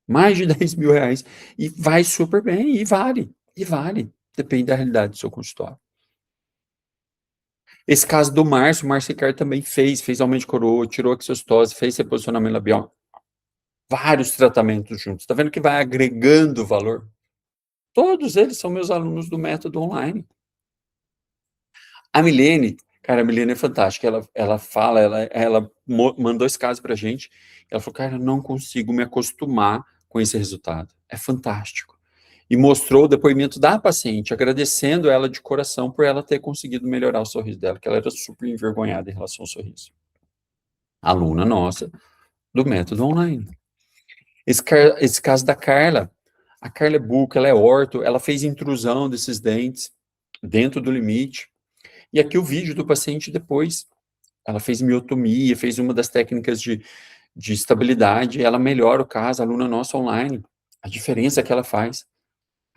Mais de 10 mil reais. E vai super bem, e vale. Depende da realidade do seu consultório. Esse caso do Márcio, o Márcio Ricardo também fez aumento de coroa, tirou exostose, fez reposicionamento labial. Vários tratamentos juntos. Tá vendo que vai agregando valor? Todos eles são meus alunos do método online. A Milene, cara, a Milene é fantástica. Ela mandou esse caso pra gente. Ela falou, cara, eu não consigo me acostumar com esse resultado. É fantástico. E mostrou o depoimento da paciente, agradecendo ela de coração por ela ter conseguido melhorar o sorriso dela, que ela era super envergonhada em relação ao sorriso. Aluna nossa do método online. Esse caso da Carla, a Carla é buca, ela é orto, ela fez intrusão desses dentes dentro do limite. E aqui o vídeo do paciente depois. Ela fez miotomia, fez uma das técnicas de estabilidade, ela melhora o caso, aluna nossa online. A diferença que ela faz.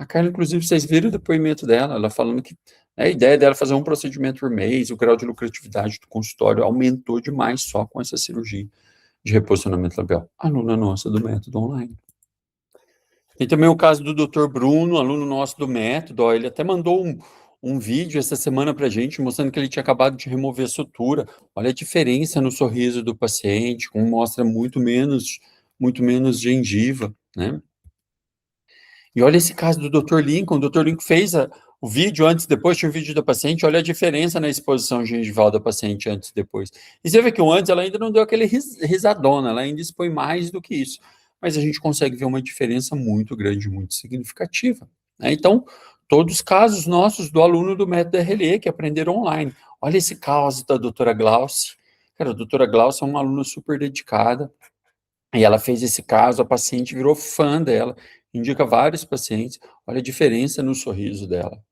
A Carla, inclusive, vocês viram o depoimento dela, ela falando que a ideia dela é fazer um procedimento por mês, o grau de lucratividade do consultório aumentou demais só com essa cirurgia de reposicionamento labial. Aluna nossa do método online. Tem também o caso do Dr. Bruno, aluno nosso do método, ele até mandou um vídeo essa semana pra gente, mostrando que ele tinha acabado de remover a sutura. Olha a diferença no sorriso do paciente, como mostra muito menos gengiva, né? E olha esse caso do Dr. Lincoln. O Dr. Lincoln fez o vídeo antes e depois, tinha um vídeo da paciente, olha a diferença na exposição gengival da paciente antes e depois. E você vê que o antes ela ainda não deu aquele risadona, ela ainda expõe mais do que isso. Mas a gente consegue ver uma diferença muito grande, muito significativa, né? Então, todos os casos nossos do aluno do método RLE que aprenderam online. Olha esse caso da doutora Glauce. Cara, a doutora Glauce é uma aluna super dedicada, e ela fez esse caso, a paciente virou fã dela, indica vários pacientes, olha a diferença no sorriso dela.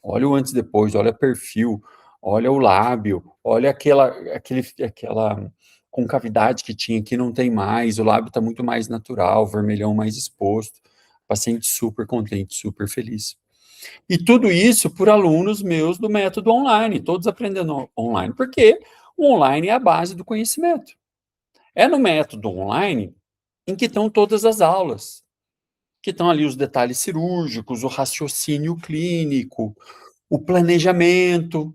Olha o antes e depois, olha o perfil, olha o lábio, olha aquela concavidade que tinha, que não tem mais, o lábio está muito mais natural, vermelhão mais exposto, paciente super contente, super feliz. E tudo isso por alunos meus do método online, todos aprendendo online, porque o online é a base do conhecimento. É no método online em que estão todas as aulas, que estão ali os detalhes cirúrgicos, o raciocínio clínico, o planejamento,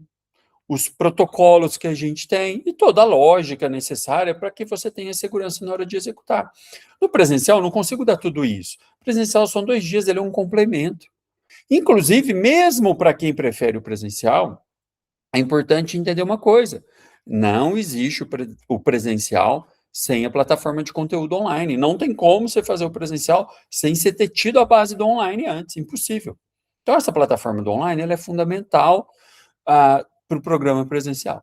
os protocolos que a gente tem e toda a lógica necessária para que você tenha segurança na hora de executar. No presencial, eu não consigo dar tudo isso. Presencial são 2 dias, ele é um complemento. Inclusive, mesmo para quem prefere o presencial, é importante entender uma coisa: não existe o presencial sem a plataforma de conteúdo online. Não tem como você fazer o presencial sem você ter tido a base do online antes, impossível. Então, essa plataforma do online ela é fundamental para o programa presencial.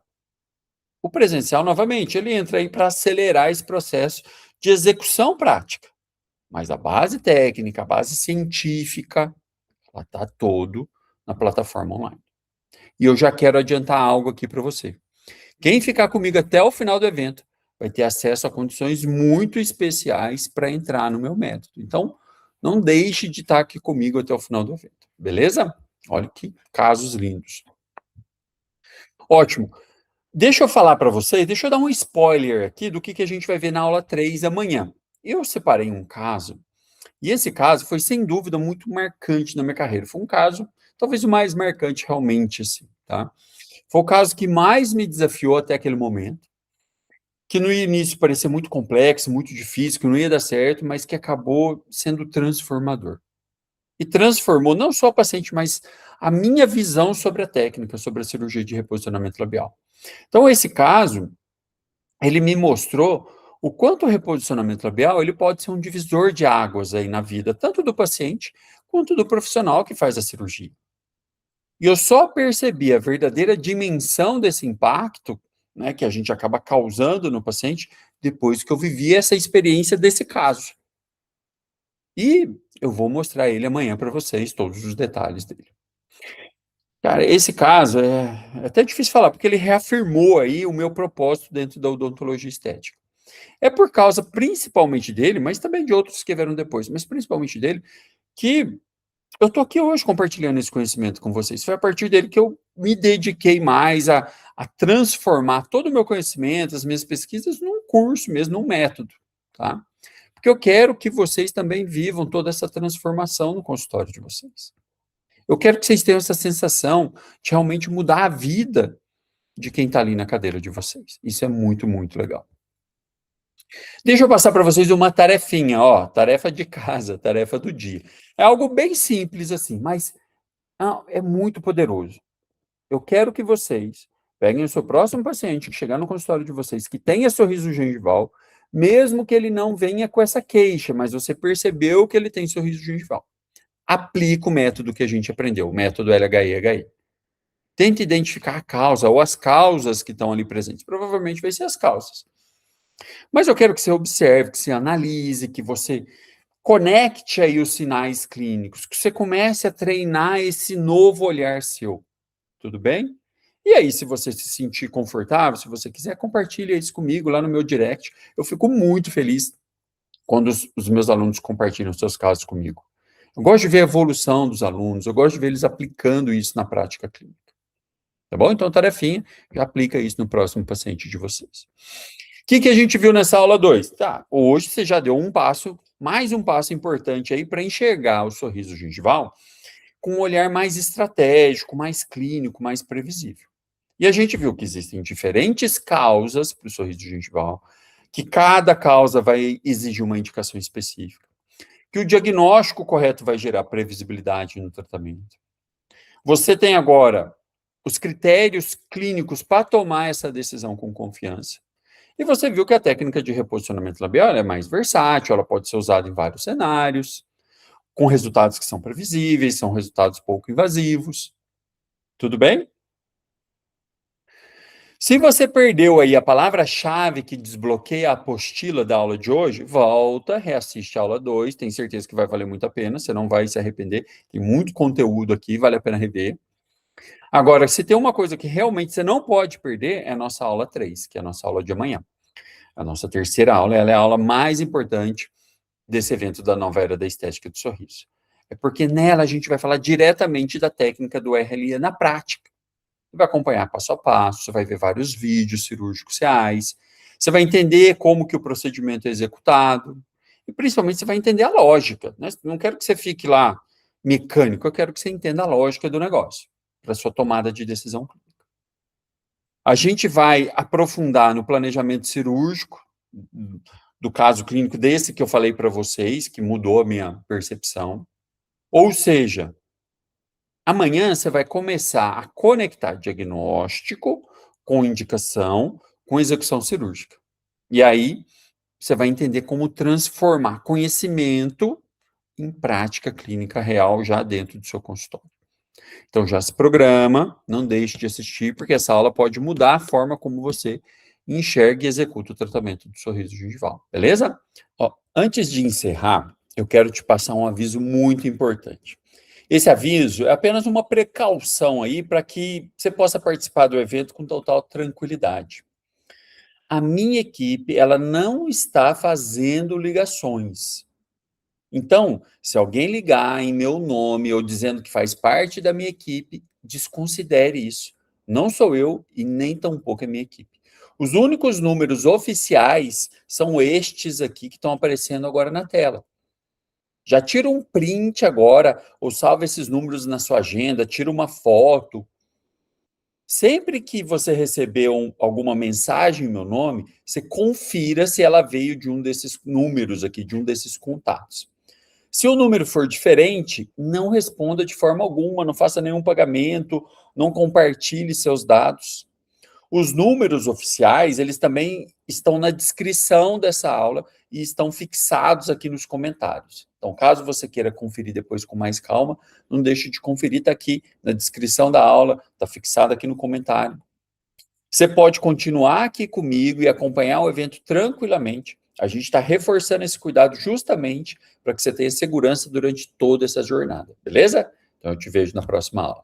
O presencial, novamente, ele entra aí para acelerar esse processo de execução prática. Mas a base técnica, a base científica, ela está todo na plataforma online. E eu já quero adiantar algo aqui para você. Quem ficar comigo até o final do evento vai ter acesso a condições muito especiais para entrar no meu método. Então, não deixe de estar aqui comigo até o final do evento, beleza? Olha que casos lindos. Ótimo. Deixa eu falar para vocês, deixa eu dar um spoiler aqui do que a gente vai ver na aula 3 amanhã. Eu separei um caso, e esse caso foi, sem dúvida, muito marcante na minha carreira. Foi um caso, talvez o mais marcante realmente, assim, tá? Foi o caso que mais me desafiou até aquele momento, que no início parecia muito complexo, muito difícil, que não ia dar certo, mas que acabou sendo transformador. e transformou não só o paciente, mas a minha visão sobre a técnica, sobre a cirurgia de reposicionamento labial. Então, esse caso, ele me mostrou o quanto o reposicionamento labial ele pode ser um divisor de águas aí na vida, tanto do paciente quanto do profissional que faz a cirurgia. E eu só percebi a verdadeira dimensão desse impacto, né, que a gente acaba causando no paciente, depois que eu vivi essa experiência desse caso. E eu vou mostrar ele amanhã para vocês, todos os detalhes dele. Cara, esse caso é até difícil falar, porque ele reafirmou aí o meu propósito dentro da odontologia estética. É por causa principalmente dele, mas também de outros que vieram depois, mas principalmente dele, que eu estou aqui hoje compartilhando esse conhecimento com vocês. Foi a partir dele que eu me dediquei mais a transformar todo o meu conhecimento, as minhas pesquisas, num curso mesmo, num método, tá? Porque eu quero que vocês também vivam toda essa transformação no consultório de vocês. Eu quero que vocês tenham essa sensação de realmente mudar a vida de quem está ali na cadeira de vocês. Isso é muito, muito legal. Deixa eu passar para vocês uma tarefinha, ó, tarefa de casa, tarefa do dia. É algo bem simples assim, mas é muito poderoso. Eu quero que vocês peguem o seu próximo paciente que chegar no consultório de vocês, que tenha sorriso gengival, mesmo que ele não venha com essa queixa, mas você percebeu que ele tem sorriso gengival. Aplica o método que a gente aprendeu, o método LHE-HE. Tente identificar a causa ou as causas que estão ali presentes. Provavelmente vai ser as causas. Mas eu quero que você observe, que você analise, que você conecte aí os sinais clínicos, que você comece a treinar esse novo olhar seu. Tudo bem? E aí, se você se sentir confortável, se você quiser, compartilhe isso comigo lá no meu direct. Eu fico muito feliz quando os meus alunos compartilham seus casos comigo. Eu gosto de ver a evolução dos alunos, eu gosto de ver eles aplicando isso na prática clínica. Tá bom? Então, tarefinha, já aplica isso no próximo paciente de vocês. O que a gente viu nessa aula 2? Tá, hoje você já deu um passo, mais um passo importante aí para enxergar o sorriso gengival com um olhar mais estratégico, mais clínico, mais previsível. E a gente viu que existem diferentes causas para o sorriso gengival, que cada causa vai exigir uma indicação específica, que o diagnóstico correto vai gerar previsibilidade no tratamento. Você tem agora os critérios clínicos para tomar essa decisão com confiança. E você viu que a técnica de reposicionamento labial é mais versátil, ela pode ser usada em vários cenários, com resultados que são previsíveis, são resultados pouco invasivos. Tudo bem? Se você perdeu aí a palavra-chave que desbloqueia a apostila da aula de hoje, volta, reassiste a aula 2, tenho certeza que vai valer muito a pena, você não vai se arrepender, tem muito conteúdo aqui, vale a pena rever. Agora, se tem uma coisa que realmente você não pode perder, é a nossa aula 3, que é a nossa aula de amanhã. A nossa terceira aula, ela é a aula mais importante desse evento da nova era da estética do sorriso. É porque nela a gente vai falar diretamente da técnica do RLE na prática. Você vai acompanhar passo a passo, você vai ver vários vídeos cirúrgicos reais, você vai entender como que o procedimento é executado, e principalmente você vai entender a lógica, né? Não quero que você fique lá mecânico, eu quero que você entenda a lógica do negócio, para sua tomada de decisão clínica. A gente vai aprofundar no planejamento cirúrgico, do caso clínico desse que eu falei para vocês, que mudou a minha percepção. Ou seja, amanhã você vai começar a conectar diagnóstico com indicação, com execução cirúrgica. E aí, você vai entender como transformar conhecimento em prática clínica real já dentro do seu consultório. Então, já se programa, não deixe de assistir, porque essa aula pode mudar a forma como você enxerga e executa o tratamento do sorriso gengival, beleza? Ó, antes de encerrar, eu quero te passar um aviso muito importante. Esse aviso é apenas uma precaução aí para que você possa participar do evento com total tranquilidade. A minha equipe, ela não está fazendo ligações. Então, se alguém ligar em meu nome ou dizendo que faz parte da minha equipe, desconsidere isso. Não sou eu e nem tampouco a minha equipe. Os únicos números oficiais são estes aqui que estão aparecendo agora na tela. Já tira um print agora, ou salva esses números na sua agenda, tira uma foto. Sempre que você receber alguma mensagem em meu nome, você confira se ela veio de um desses números aqui, de um desses contatos. Se o número for diferente, não responda de forma alguma, não faça nenhum pagamento, não compartilhe seus dados. Os números oficiais, eles também estão na descrição dessa aula e estão fixados aqui nos comentários. Então, caso você queira conferir depois com mais calma, não deixe de conferir, está aqui na descrição da aula, está fixado aqui no comentário. Você pode continuar aqui comigo e acompanhar o evento tranquilamente. A gente está reforçando esse cuidado justamente para que você tenha segurança durante toda essa jornada, beleza? Então, eu te vejo na próxima aula.